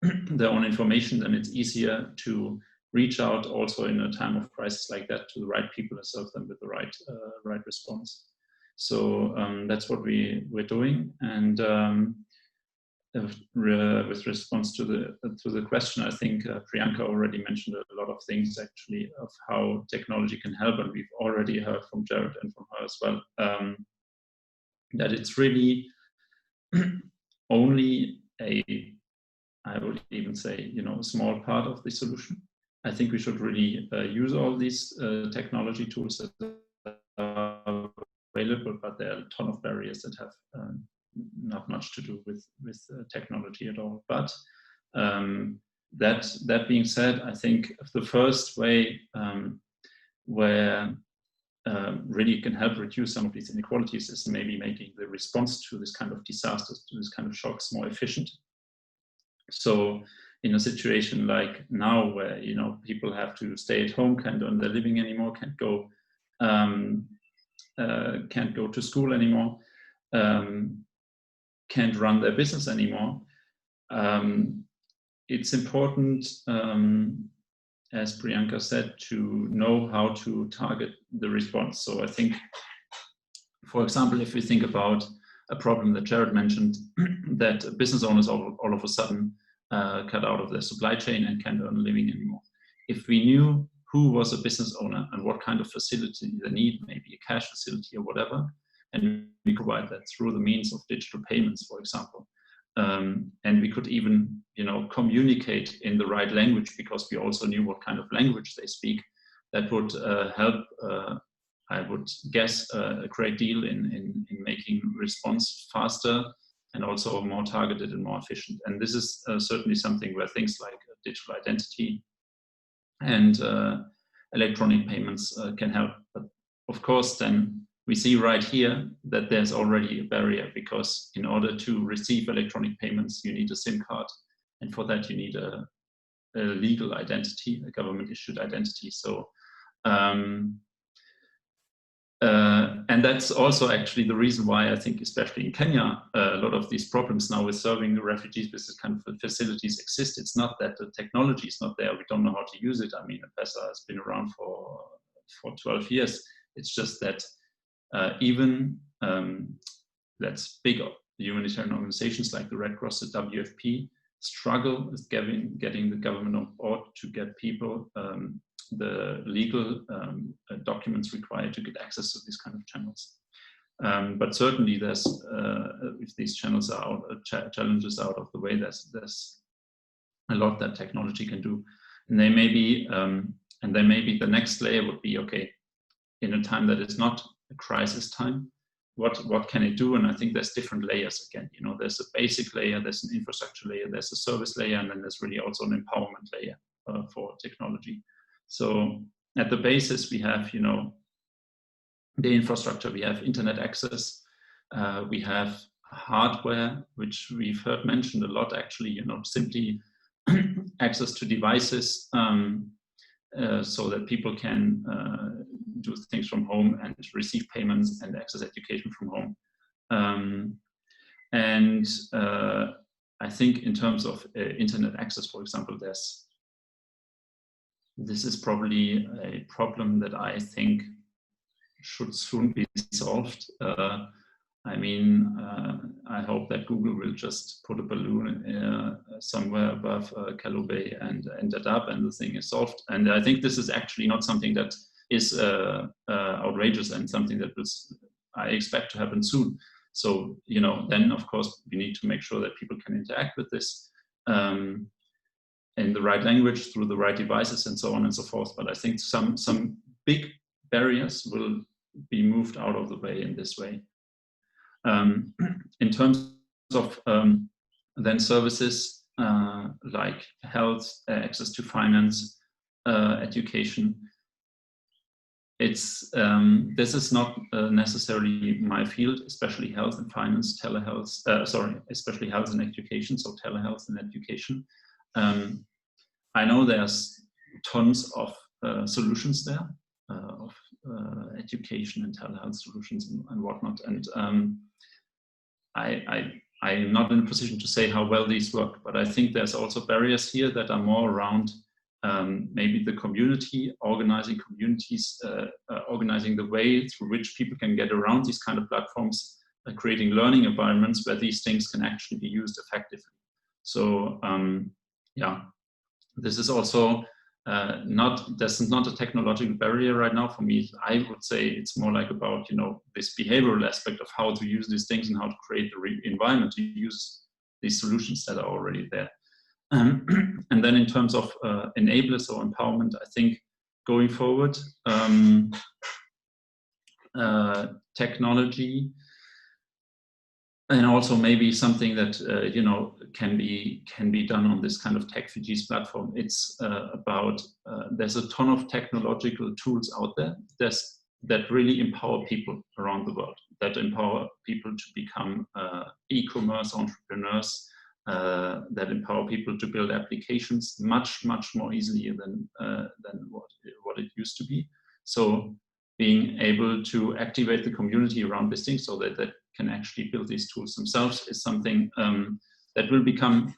information, then it's easier to reach out also in a time of crisis like that to the right people and serve them with the right response. So that's what we're doing. And with response to the question, I think Priyanka already mentioned a lot of things actually of how technology can help, and we've already heard from Jared and from her as well, that it's really only I would even say, a small part of the solution. I think we should really use all these technology tools that are available, but there are a ton of barriers that have not much to do with technology at all. But that being said, I think the first way where really can help reduce some of these inequalities is maybe making the response to this kind of disasters, to this kind of shocks, more efficient. So in a situation like now where people have to stay at home, can't earn their living anymore, can't go to school anymore, can't run their business anymore, it's important, as Priyanka said, to know how to target the response. So I think, for example, if we think about a problem that Jared mentioned, that business owners all of a sudden cut out of their supply chain and can't earn a living anymore. If we knew who was a business owner and what kind of facility they need, maybe a cash facility or whatever, and we provide that through the means of digital payments, for example, and we could even communicate in the right language because we also knew what kind of language they speak, that would help, I would guess, a great deal in making response faster and also more targeted and more efficient. And this is certainly something where things like digital identity and electronic payments can help. But of course, then we see right here that there's already a barrier, because in order to receive electronic payments, you need a SIM card. And for that, you need a legal identity, a government-issued identity. So, and that's also actually the reason why I think, especially in Kenya, a lot of these problems now with serving the refugees with this kind of facilities exist. It's not that the technology is not there, we don't know how to use it. I mean, M-Pesa has been around for 12 years. It's just that even that's big humanitarian organizations like the Red Cross, the WFP, struggle with getting the government on board to get people the legal documents required to get access to these kind of channels. But certainly there's, if these channels are out, challenges out of the way, there's a lot that technology can do. And they may be, and then maybe the next layer would be, okay, in a time that is not a crisis time, what can it do? And I think there's different layers again. There's a basic layer, there's an infrastructure layer, there's a service layer, and then there's really also an empowerment layer for technology. So at the basis, we have, the infrastructure, we have internet access, we have hardware, which we've heard mentioned a lot actually, simply access to devices so that people can do things from home and receive payments and access education from home. And I think in terms of internet access, for example, this is probably a problem that I think should soon be solved. I mean, I hope that Google will just put a balloon somewhere above Kalobey and end it up, and the thing is solved. And I think this is actually not something that is outrageous and something that I expect to happen soon. So, then of course we need to make sure that people can interact with this in the right language, through the right devices, and so on and so forth. But I think some big barriers will be moved out of the way in this way. In terms of then services like health, access to finance, education, this is not necessarily my field, especially health and finance, telehealth, especially health and education, so telehealth and education. I know there's tons of solutions there, of education and telehealth solutions and whatnot. And I'm not in a position to say how well these work, but I think there's also barriers here that are more around maybe the community, organizing communities, organizing the way through which people can get around these kind of platforms, creating learning environments where these things can actually be used effectively. So yeah, this is also this is not a technological barrier right now for me. I would say it's more like about, you know, this behavioral aspect of how to use these things and how to create the environment to use these solutions that are already there. And then in terms of enablers or empowerment, I think going forward, technology, and also maybe something that you know, can be done on this kind of Techfugees platform. It's about there's a ton of technological tools out there that really empower people around the world, that empower people to become e-commerce entrepreneurs, that empower people to build applications much more easily than what it used to be. So being able to activate the community around these things so that they can actually build these tools themselves is something that will become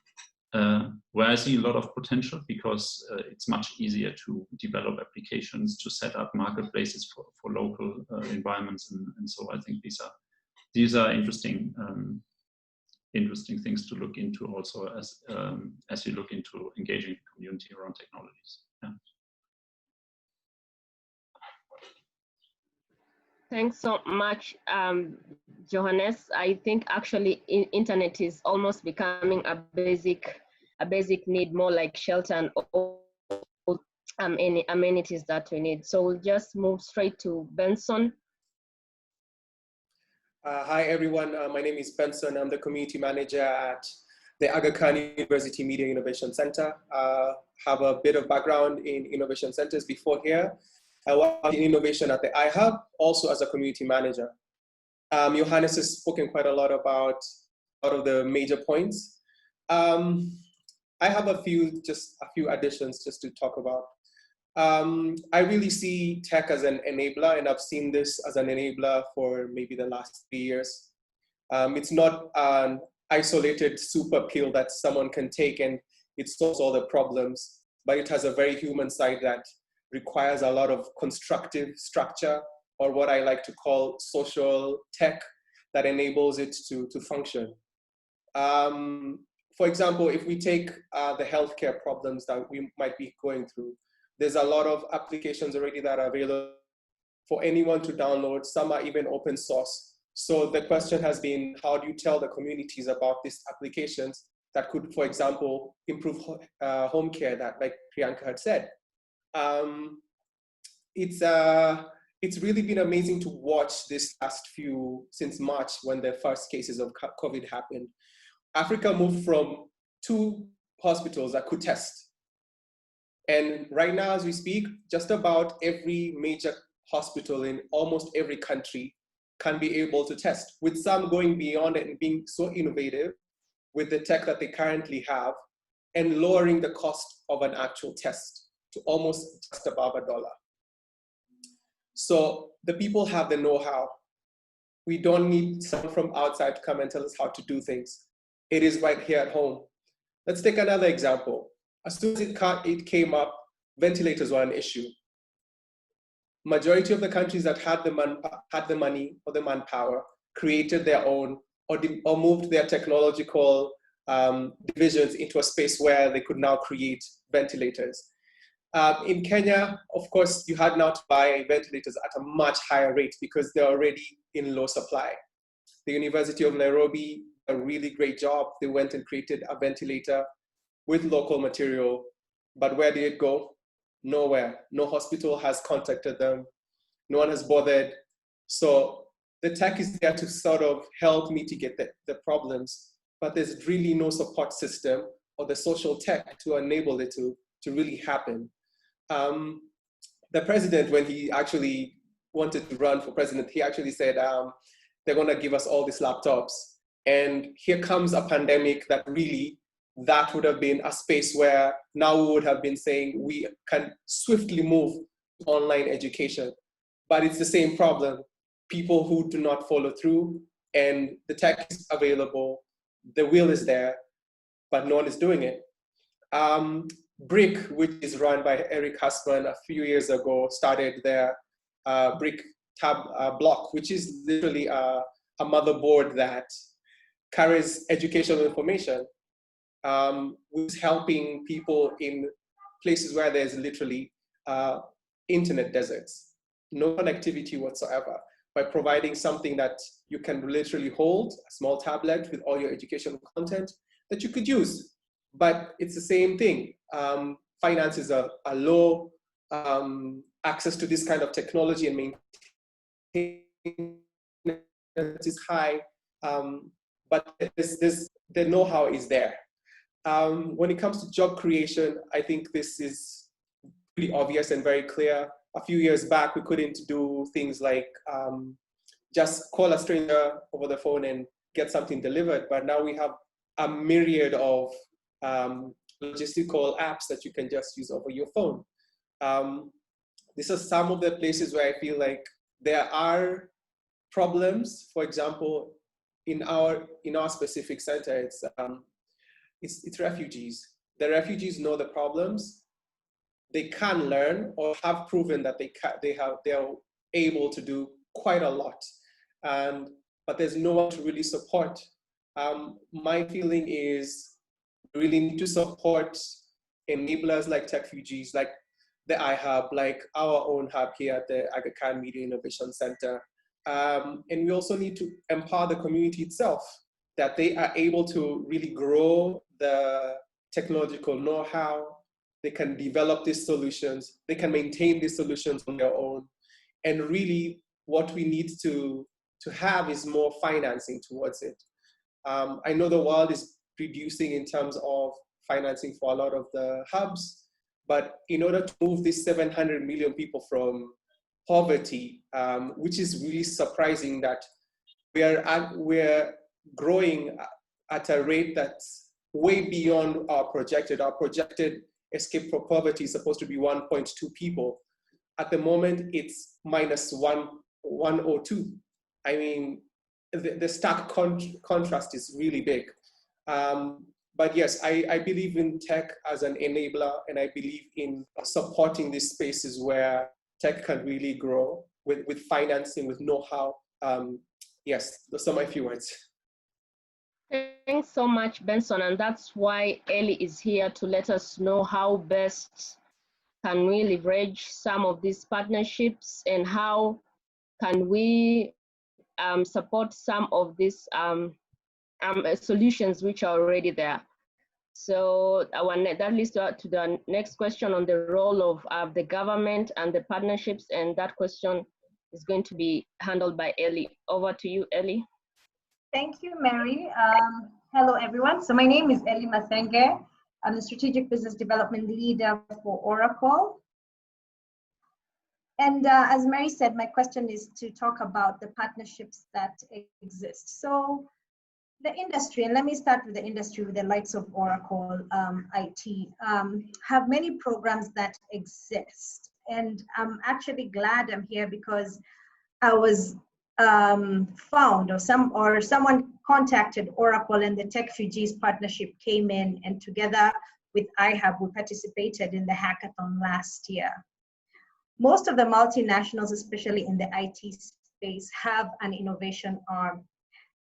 where I see a lot of potential, because it's much easier to develop applications, to set up marketplaces for local environments, and so I think these are interesting things to look into also as you look into engaging the community around technologies. Yeah. Thanks so much, Johannes. I think actually internet is almost becoming a basic need, more like shelter and all any amenities that we need. So we'll just move straight to Benson. Hi everyone, my name is Benson. I'm the community manager at the Aga Khan University Media Innovation Center. Have a bit of background in innovation centers before here. I worked in innovation at the iHub, also as a community manager. Johannes has spoken quite a lot about a lot of the major points. I have a few additions just to talk about. I really see tech as an enabler, and I've seen this as an enabler for maybe the last 3 years. It's not an isolated super pill that someone can take and it solves all the problems, but it has a very human side that requires a lot of constructive structure, or what I like to call social tech, that enables it to function. For example, if we take the healthcare problems that we might be going through, there's a lot of applications already that are available for anyone to download. Some are even open source. So the question has been, how do you tell the communities about these applications that could, for example, improve home care, that, like Priyanka had said. It's really been amazing to watch this last since March, when the first cases of COVID happened. Africa moved from 2 hospitals that could test. And right now, as we speak, just about every major hospital in almost every country can be able to test, with some going beyond it and being so innovative with the tech that they currently have, and lowering the cost of an actual test to almost just above $1. So the people have the know-how. We don't need someone from outside to come and tell us how to do things. It is right here at home. Let's take another example. As soon as it came up, ventilators were an issue. Majority of the countries that had the money or the manpower created their own, or moved their technological divisions into a space where they could now create ventilators. In Kenya, of course, you had now to buy ventilators at a much higher rate because they're already in low supply. The University of Nairobi, a really great job. They went and created a ventilator with local material, but where did it go? Nowhere. No hospital has contacted them. No one has bothered. So the tech is there to sort of help mitigate the problems, but there's really no support system or the social tech to enable it to really happen. The president, when he actually wanted to run for president, he actually said, they're gonna give us all these laptops. And here comes a pandemic that would have been a space where now we would have been saying we can swiftly move to online education. But it's the same problem. People who do not follow through, and the tech is available, the will is there, but no one is doing it. BRIC, which is run by Eric Hassman a few years ago, started their BRIC tab block, which is literally a a motherboard that carries educational information, who's helping people in places where there's literally internet deserts, no connectivity whatsoever, by providing something that you can literally hold, a small tablet with all your educational content that you could use. But it's the same thing. Finances are low, access to this kind of technology and maintenance is high, but the know-how is there. When it comes to job creation, I think this is pretty obvious and very clear. A few years back, we couldn't do things like just call a stranger over the phone and get something delivered. But now we have a myriad of logistical apps that you can just use over your phone. These are some of the places where I feel like there are problems. For example, in our specific center, it's refugees. The refugees know the problems. They can learn or have proven that they are able to do quite a lot, but there's no one to really support. My feeling is we really need to support enablers like Techfugees, like the iHub, like our own hub here at the Aga Khan Media Innovation Center. And we also need to empower the community itself, that they are able to really grow the technological know-how. They can develop these solutions, they can maintain these solutions on their own. And really what we need to have is more financing towards it. I know the world is reducing in terms of financing for a lot of the hubs, but in order to move these 700 million people from poverty, which is really surprising that we're growing at a rate that's way beyond our projected. Our projected escape from poverty is supposed to be 1.2 people. At the moment, it's minus 102. I mean, the stark contrast is really big. But yes, I believe in tech as an enabler, and I believe in supporting these spaces where tech can really grow with financing, with know-how. Yes, those are my few words. Thanks so much, Benson, and that's why Ellie is here to let us know how best can we leverage some of these partnerships and how can we support some of these solutions which are already there. So that leads to the next question on the role of the government and the partnerships, and that question is going to be handled by Ellie. Over to you, Ellie. Thank you, Mary. Hello, everyone. So my name is Ellie Masenge. I'm the Strategic Business Development Leader for Oracle. And as Mary said, my question is to talk about the partnerships that exist. So the industry, and let me start with the industry with the likes of Oracle IT, have many programs that exist. And I'm actually glad I'm here because I was found or someone contacted Oracle, and the Techfugees partnership came in, and together with iHub, we participated in the hackathon last year. Most of the multinationals, especially in the IT space, have an innovation arm.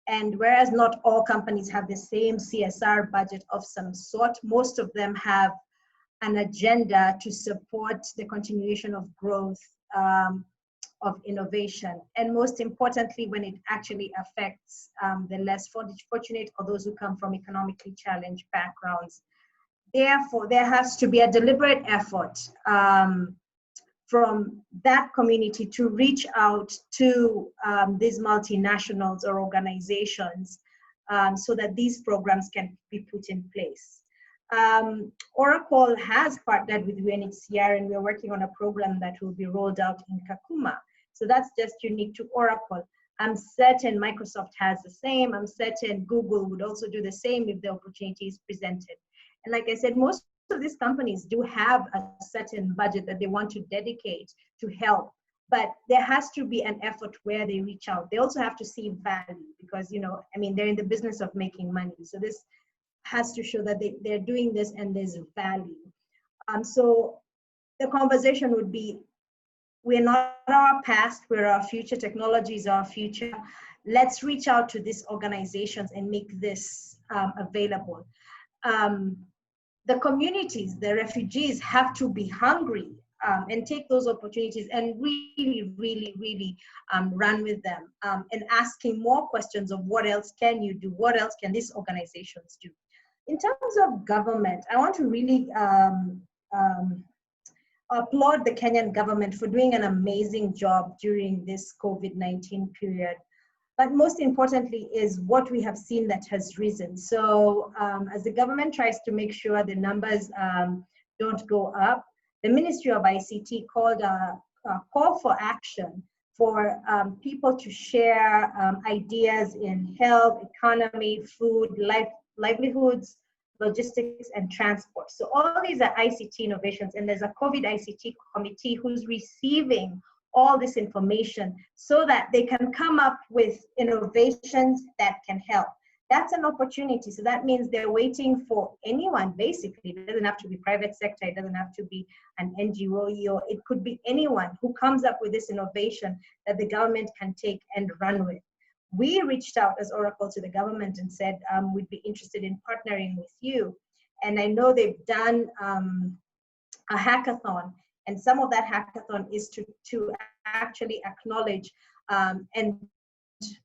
And whereas not all companies have the same CSR budget of some sort, most of them have an agenda to support the continuation of growth of innovation. And most importantly, when it actually affects the less fortunate or those who come from economically challenged backgrounds. Therefore, there has to be a deliberate effort from that community to reach out to these multinationals or organizations so that these programs can be put in place. Oracle has partnered with UNHCR, and we're working on a program that will be rolled out in Kakuma. So that's just unique to Oracle. I'm certain Microsoft has the same. I'm certain Google would also do the same if the opportunity is presented. And like I said, most of these companies do have a certain budget that they want to dedicate to help, but there has to be an effort where they reach out. They also have to see value because, I mean, they're in the business of making money. So this has to show that they're doing this and there's value. So the conversation would be, we're not our past, we're our future. Technology is our future. let's reach out to these organizations and make this available. The communities, the refugees have to be hungry and take those opportunities and really run with them and asking more questions of what else can you do? What else can these organizations do? In terms of government, I want to really applaud the Kenyan government for doing an amazing job during this COVID-19 period. But most importantly is what we have seen that has risen. So as the government tries to make sure the numbers don't go up, the Ministry of ICT called a call for action for people to share ideas in health, economy, food, livelihoods, logistics, and transport. So all these are ICT innovations, and there's a COVID ICT committee who's receiving all this information so that they can come up with innovations that can help. That's an opportunity. So that means they're waiting for anyone, basically. It doesn't have to be private sector. It doesn't have to be an NGO. It could be anyone who comes up with this innovation that the government can take and run with. We reached out as Oracle to the government and said, we'd be interested in partnering with you. And I know they've done a hackathon. And some of that hackathon is to actually acknowledge and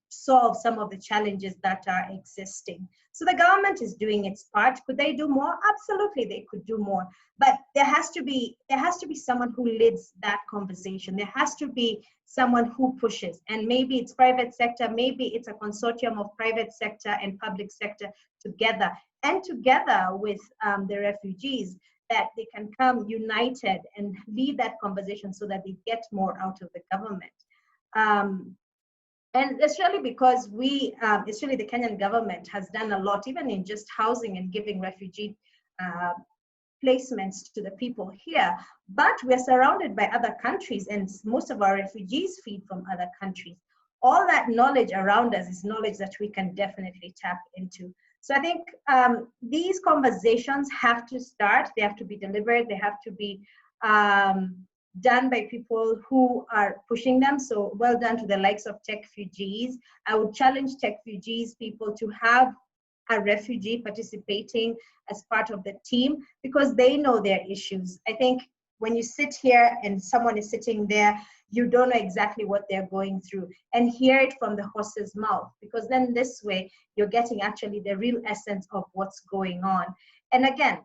solve some of the challenges that are existing. So the government is doing its part. Could they do more? Absolutely, they could do more. But there has to be someone who leads that conversation. There has to be someone who pushes. And maybe it's private sector, maybe it's a consortium of private sector and public sector together. And together with the refugees, that they can come united and lead that conversation so that they get more out of the government. And it's really because it's really the Kenyan government has done a lot, even in just housing and giving refugee placements to the people here. But we're surrounded by other countries, and most of our refugees feed from other countries. All that knowledge around us is knowledge that we can definitely tap into. So I think these conversations have to start, they have to be delivered, they have to be done by people who are pushing them. So well done to the likes of Techfugees. I would challenge Techfugees people to have a refugee participating as part of the team because they know their issues. I think when you sit here and someone is sitting there, you don't know exactly what they're going through, and hear it from the horse's mouth, because then this way you're getting actually the real essence of what's going on. And again,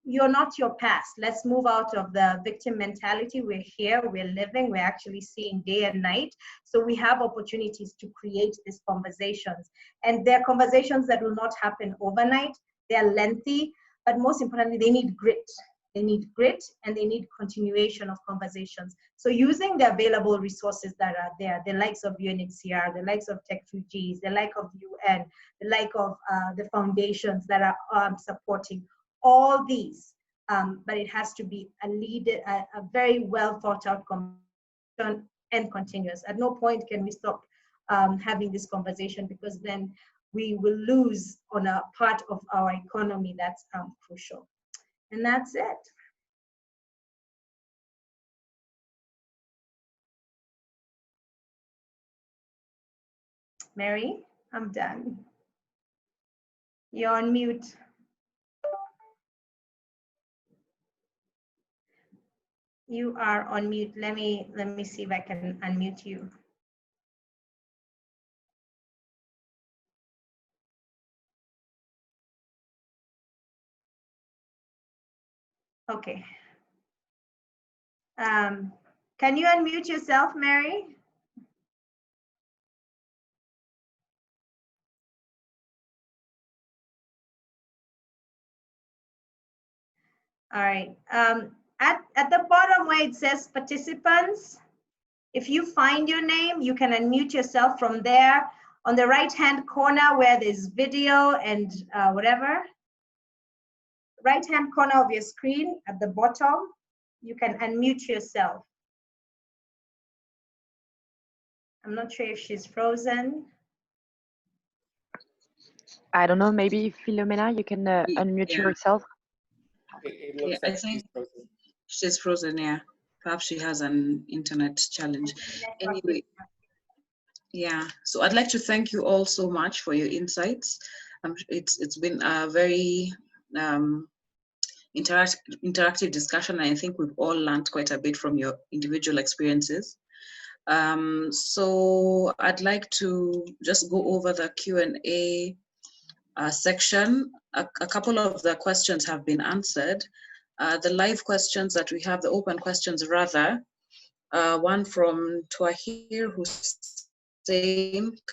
you're not your past. Let's move out of the victim mentality. We're here, we're living, we're actually seeing day and night. So we have opportunities to create these conversations. And they're conversations that will not happen overnight. They're lengthy, but most importantly, they need grit. They need grit and they need continuation of conversations. So using the available resources that are there, the likes of UNHCR, the likes of Techfugees, the like of UN, the like of the foundations that are supporting all these, but it has to be a very well thought out conversation and continuous. At no point can we stop having this conversation, because then we will lose on a part of our economy that's crucial. And that's it. Mary, I'm done. You're on mute. You are on mute. Let me see if I can unmute you. Okay. Can you unmute yourself, Mary? All right. At the bottom where it says participants, if you find your name, you can unmute yourself from there. On the right-hand corner where there's video and whatever, right-hand corner of your screen at the bottom, you can unmute yourself. I'm not sure if she's frozen. I don't know, maybe Philomena, you can unmute yourself. It looks like I think she's frozen. She's frozen, yeah. Perhaps she has an internet challenge. Anyway, Yeah, so I'd like to thank you all so much for your insights. It's been a very interactive discussion. I think we've all learned quite a bit from your individual experiences. So I'd like to just go over the Q&A section. A couple of the questions have been answered. The live questions that we have, the open questions rather, one from Twahir Hussein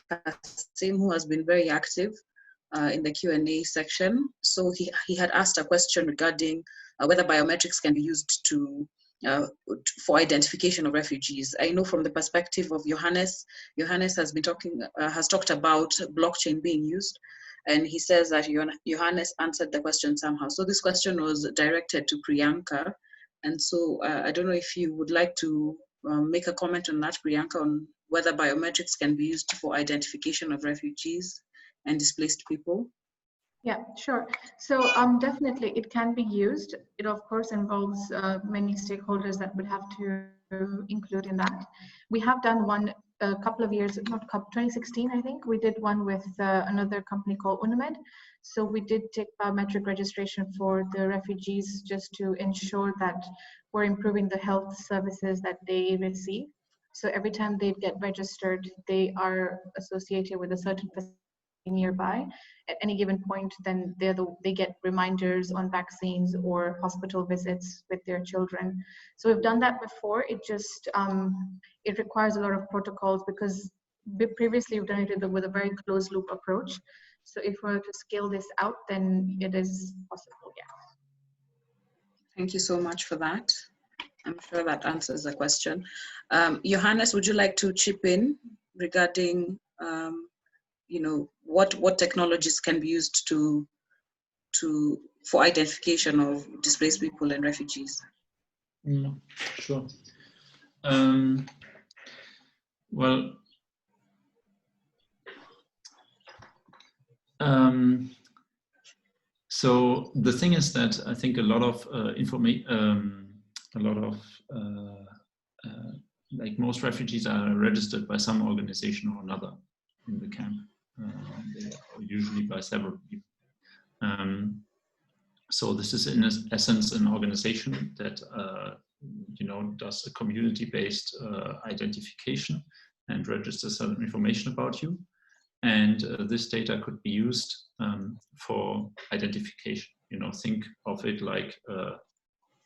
Kasim, who has been very active in the Q&A section. So he had asked a question regarding whether biometrics can be used for identification of refugees. I know from the perspective of Johannes has been talked about blockchain being used, and he says that Johannes answered the question somehow. So this question was directed to Priyanka, and so I don't know if you would like to make a comment on that, Priyanka, on whether biometrics can be used for identification of refugees and displaced people. Yeah, sure. So definitely it can be used. It of course involves many stakeholders that would have to include in that. We have done one a couple of years, 2016 I think, we did one with another company called Unimed. So we did take biometric registration for the refugees just to ensure that we're improving the health services that they receive. So every time they get registered, they are associated with a certain facility nearby at any given point. Then they get reminders on vaccines or hospital visits with their children. So we've done that before. It just it requires a lot of protocols because previously we've done it with a very closed loop approach. So if we're to scale this out, then it is possible. Yeah. Thank you so much for that. I'm sure that answers the question. Johannes, would you like to chip in regarding what technologies can be used for identification of displaced people and refugees? Sure. Well, so the thing is that I think a lot of like most refugees are registered by some organization or another in the camp, usually by several people. So this is in essence an organization that does a community-based identification and registers some information about you. And this data could be used for identification. Think of it like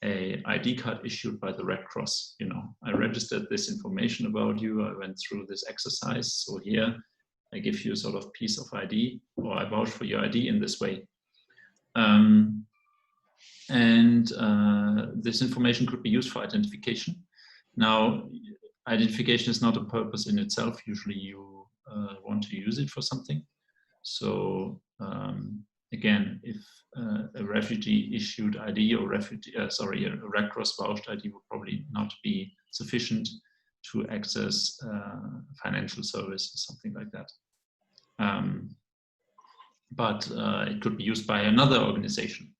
a ID card issued by the Red Cross. I registered this information about you. I went through this exercise. So here I give you a sort of piece of ID, or I vouch for your ID in this way. This information could be used for identification. Now, identification is not a purpose in itself. Usually you want to use it for something. So again, if a refugee issued ID or a Red Cross vouched ID would probably not be sufficient to access financial service or something like that. But it could be used by another organization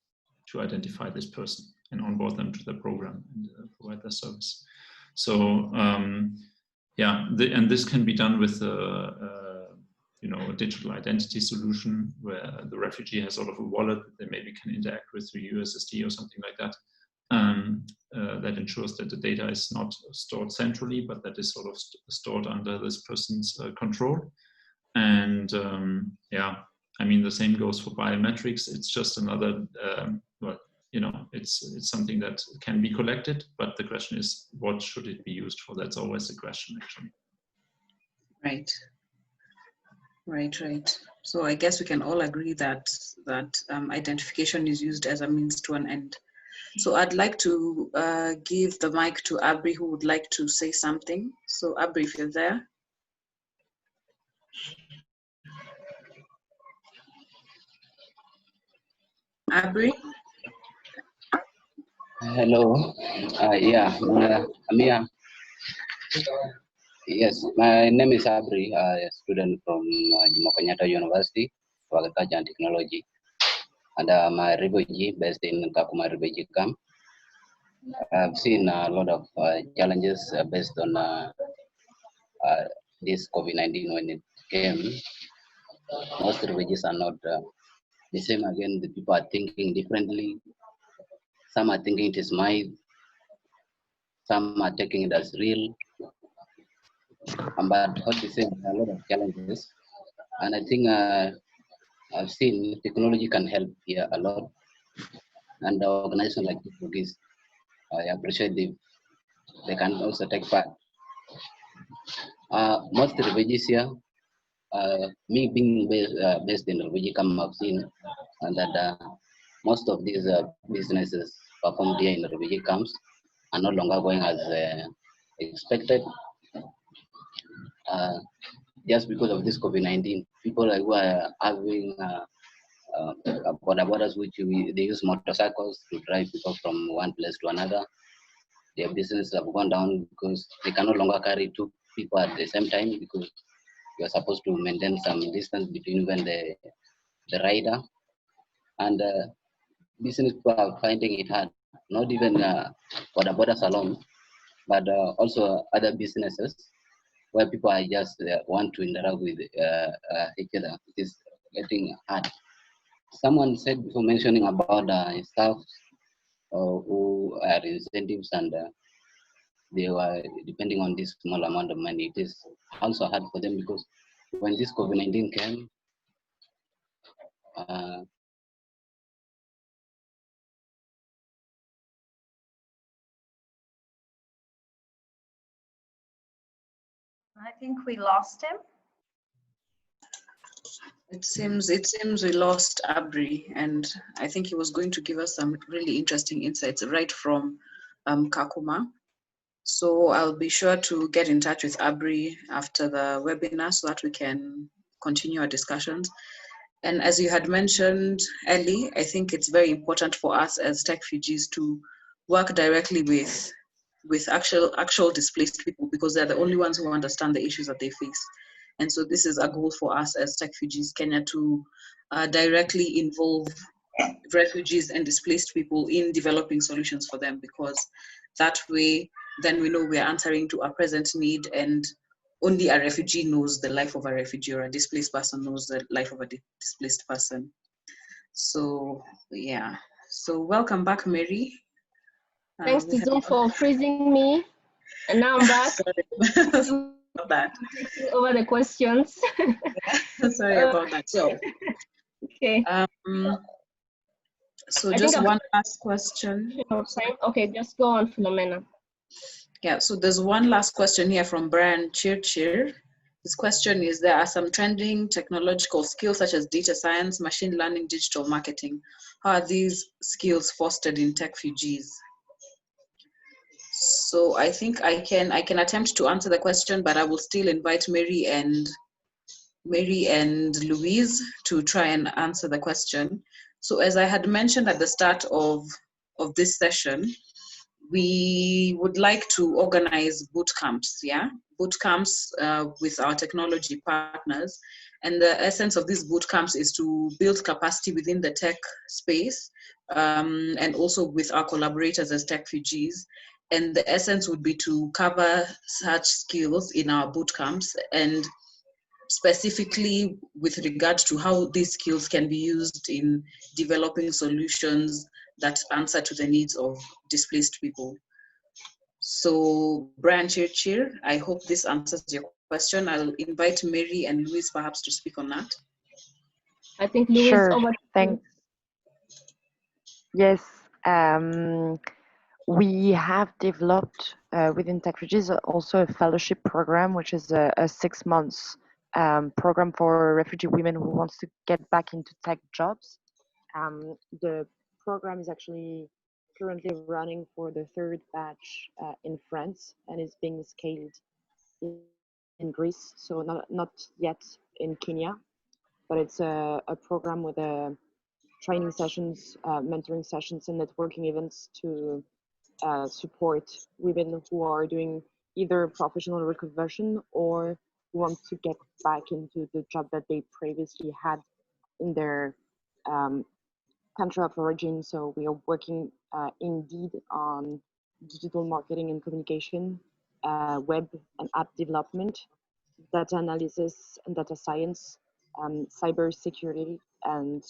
to identify this person and onboard them to the program and provide their service. So and this can be done with a digital identity solution where the refugee has sort of a wallet that they maybe can interact with through USSD or something like that. That ensures that the data is not stored centrally, but that is sort of stored under this person's control. And I mean, the same goes for biometrics. It's just another, it's something that can be collected, but the question is, what should it be used for? That's always the question, actually. Right. So I guess we can all agree that identification is used as a means to an end. So I'd like to give the mic to Abri, who would like to say something. So Abri, if you're there. Abri? Hello. Amia. Yes, my name is Abri, a student from Jomo Kenyatta University for Agriculture and Technology. And I'm a refugee based in Kakuma refugee camp. I've seen a lot of challenges based on this COVID-19 when it came, most refugees are not the same again. The people are thinking differently. Some are thinking it is myth. Some are taking it as real. But all the same, there are a lot of challenges. And I think I've seen technology can help here a lot. And the organization like Techfugees, I appreciate they can also take part. Most refugees here, me being based in refugee camp, I've seen that most of these businesses performed here in refugee camps are no longer going as expected. Just because of this COVID-19, people who are having border borders, they use motorcycles to drive people from one place to another. Their business have gone down because they can no longer carry two people at the same time because you're supposed to maintain some distance between even the rider. And business people are finding it hard, not even border borders alone, but also other businesses where people are just want to interact with each other. It is getting hard. Someone said before mentioning about staff who are incentives and they were depending on this small amount of money. It is also hard for them because when this COVID-19 came, I think we lost him. It seems we lost Abri, and I think he was going to give us some really interesting insights right from Kakuma. So I'll be sure to get in touch with Abri after the webinar so that we can continue our discussions. And as you had mentioned, Ellie, I think it's very important for us as Techfugees to work directly with actual displaced people because they're the only ones who understand the issues that they face. And so this is a goal for us as Techfugees Kenya to directly involve refugees and displaced people in developing solutions for them, because that way then we know we're answering to a present need, and only a refugee knows the life of a refugee, or a displaced person knows the life of a displaced person. So yeah, so welcome back, Mary. Thanks to Zoom for freezing me, and now I'm back. Sorry about that. Taking over the questions. Sorry about that. So okay. So just one last question. Okay, just go on, Philomena. Yeah, so there's one last question here from Brian Chirchir. His question is, there are some trending technological skills such as data science, machine learning, digital marketing. How are these skills fostered in Techfugees? So I think I can attempt to answer the question, but I will still invite Mary and Louise to try and answer the question. So as I had mentioned at the start of this session, we would like to organize boot camps, boot camps with our technology partners. And the essence of these boot camps is to build capacity within the tech space and also with our collaborators as Techfugees. And the essence would be to cover such skills in our boot camps, and specifically with regard to how these skills can be used in developing solutions that answer to the needs of displaced people. So Brian Chirchir, I hope this answers your question. I'll invite Mary and Louise perhaps to speak on that. I think Louise, sure. over to Thanks. Yes, we have developed within Techfugees also a fellowship program, which is a 6 months program for refugee women who wants to get back into tech jobs. The program is actually currently running for the 3rd batch in France, and is being scaled in Greece, so not yet in Kenya, but it's a program with training sessions, mentoring sessions, and networking events to support women who are doing either professional reconversion or who want to get back into the job that they previously had in their country of origin. So we are working indeed on digital marketing and communication, web and app development, data analysis and data science, cyber security, and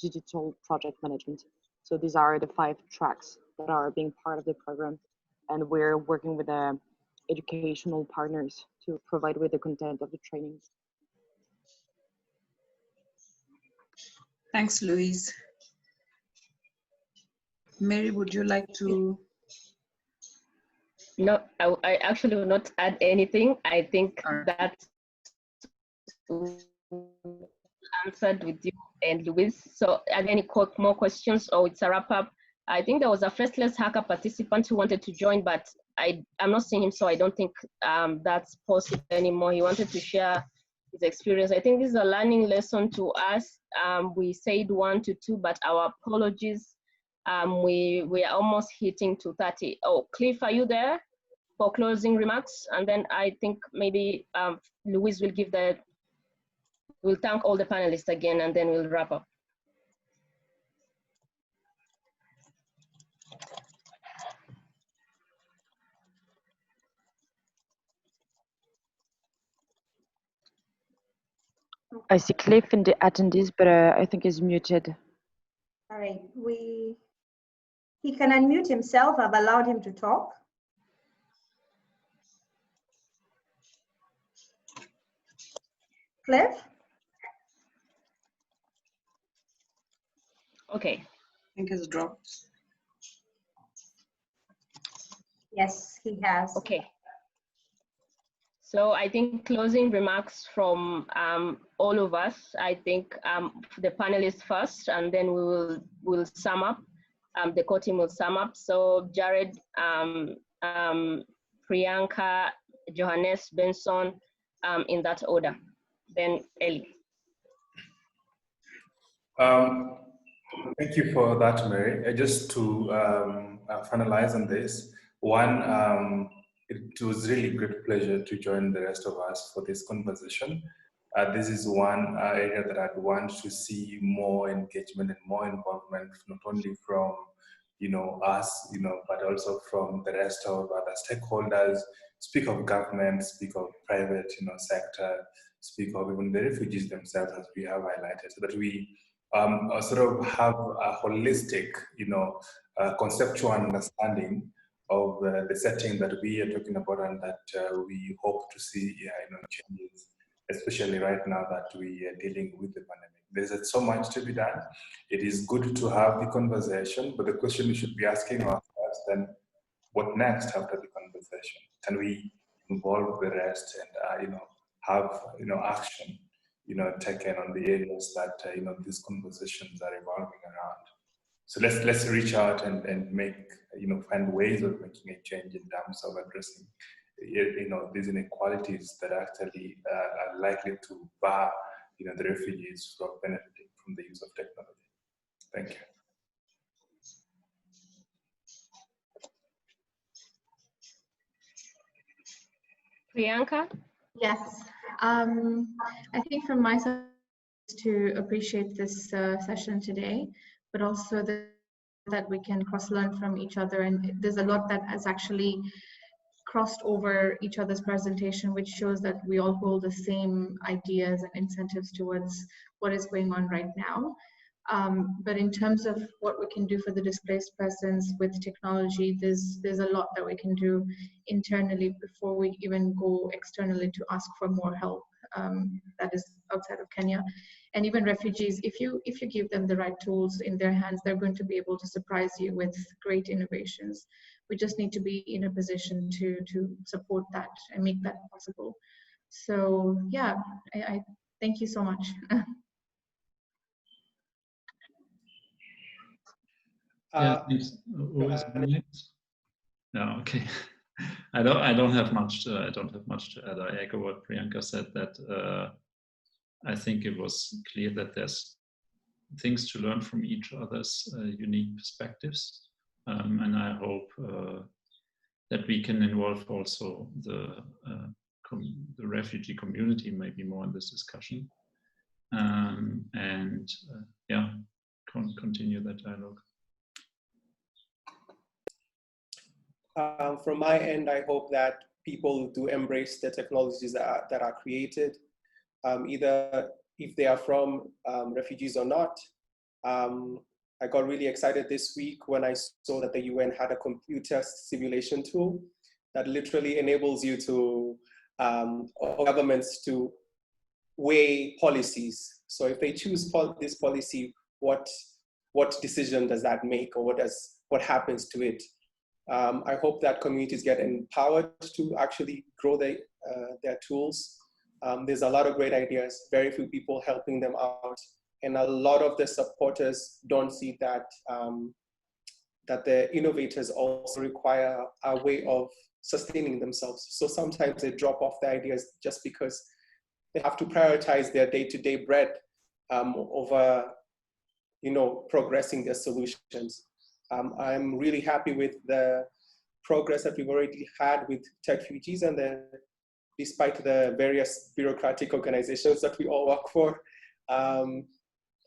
digital project management. So these are the 5 tracks that are being part of the program, and we're working with educational partners to provide with the content of the trainings. Thanks, Louise. Mary, would you like to? No, I actually will not add anything. I think that's answered with you and Louise. So are there any more questions, or it's a wrap up? I think there was a Faceless Hacker participant who wanted to join, but I'm not seeing him, so I don't think that's possible anymore. He wanted to share his experience. I think this is a learning lesson to us. We said 1 to 2, but our apologies. We are almost hitting 2:30. Oh, Cliff, are you there for closing remarks? And then I think maybe Louise will give we'll thank all the panelists again, and then we'll wrap up. I see Cliff in the attendees, but I think he's muted. All right, he can unmute himself. I've allowed him to talk. Cliff? Okay. I think it's dropped. Yes, he has. Okay. So I think closing remarks from all of us. I think the panelists first, and then we'll sum up. The core team will sum up. So Jared, Priyanka, Johannes, Benson, in that order. Then Ellie. Thank you for that, Mary. Just to finalize on this, one, it was really great pleasure to join the rest of us for this conversation. This is one area that I'd want to see more engagement and more involvement, not only from us, but also from the rest of other stakeholders. Speak of government, speak of private, sector, speak of even the refugees themselves, as we have highlighted, so that we sort of have a holistic, conceptual understanding of the setting that we are talking about, and that we hope to see, changes, especially right now that we are dealing with the pandemic. There's so much to be done. It is good to have the conversation, but the question we should be asking ourselves then, what next after the conversation? Can we involve the rest and have action taken on the areas that these conversations are revolving around? So let's reach out and make find ways of making a change in terms of addressing these inequalities that actually are likely to bar the refugees from benefiting from the use of technology. Thank you. Priyanka? Yes, I think from my side to appreciate this session today, but also that we can cross-learn from each other, and there's a lot that has actually crossed over each other's presentation, which shows that we all hold the same ideas and incentives towards what is going on right now. But in terms of what we can do for the displaced persons with technology, there's a lot that we can do internally before we even go externally to ask for more help that is outside of Kenya. And even refugees, if you give them the right tools in their hands, they're going to be able to surprise you with great innovations. We just need to be in a position to support that and make that possible. So yeah, I thank you so much. Yeah, thanks. Who is next? No, okay. I don't have much to add. I echo what Priyanka said, that I think it was clear that there's things to learn from each other's unique perspectives, and I hope that we can involve also the refugee community maybe more in this discussion, and yeah, continue that dialogue. From my end, I hope that people do embrace the technologies that are created, either if they are from refugees or not. I got really excited this week when I saw that the UN had a computer simulation tool that literally enables you to, or governments to weigh policies. So if they choose this policy, what decision does that make, or what happens to it? I hope that communities get empowered to actually grow their tools. There's a lot of great ideas, very few people helping them out. And a lot of the supporters don't see that, that the innovators also require a way of sustaining themselves. So sometimes they drop off the ideas just because they have to prioritize their day-to-day bread over, progressing their solutions. I'm really happy with the progress that we've already had with Techfugees, and despite the various bureaucratic organizations that we all work for.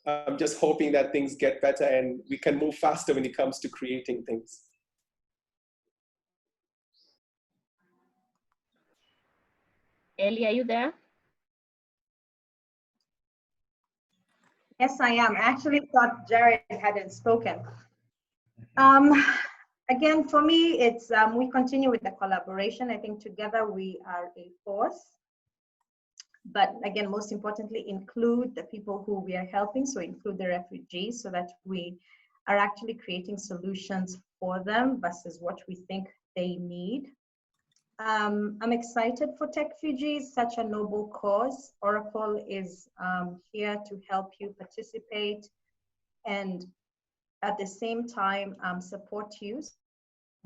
I'm just hoping that things get better and we can move faster when it comes to creating things. Ellie, are you there? Yes, I am. I actually thought Jared hadn't spoken. Again, for me, it's we continue with the collaboration. I think together we are a force. But again, most importantly, include the people who we are helping. So include the refugees, so that we are actually creating solutions for them versus what we think they need. I'm excited for Techfugees, such a noble cause. Oracle is here to help you participate and at the same time support you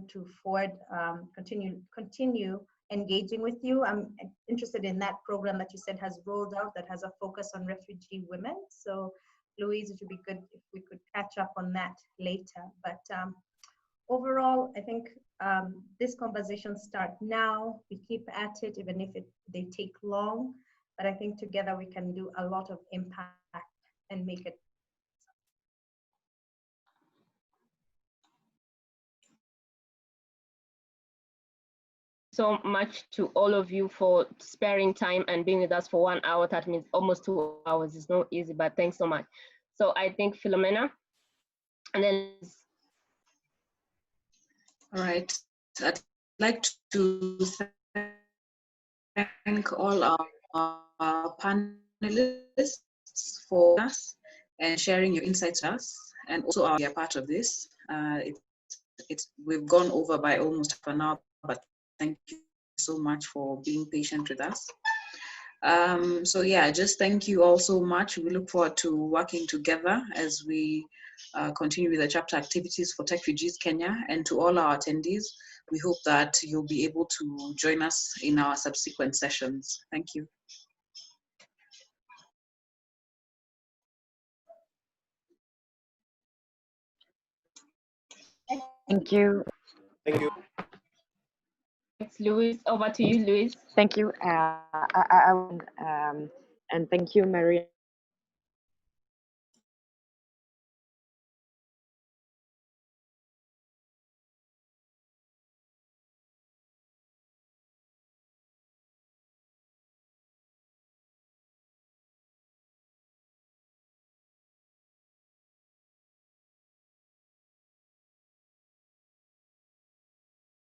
to forward, continue engaging with you. I'm interested in that program that you said has rolled out that has a focus on refugee women. So Louise, it would be good if we could catch up on that later. But overall, I think this conversation starts now. We keep at it, even if they take long. But I think together we can do a lot of impact and make it. So much to all of you for sparing time and being with us for 1 hour. That means almost 2 hours. It's not easy, but thanks so much. So I think Philomena, and then. All right. I'd like to thank all our panelists for us and sharing your insights with us, and also be a part of this. We've gone over by almost half an hour, but thank you so much for being patient with us. So yeah, just thank you all so much. We look forward to working together as we continue with the chapter activities for Techfugees Kenya. And to all our attendees, we hope that you'll be able to join us in our subsequent sessions. Thank you. Thank you. Thank you. Thanks, Louise. Over to you, Louise. Thank you. And thank you, Maria.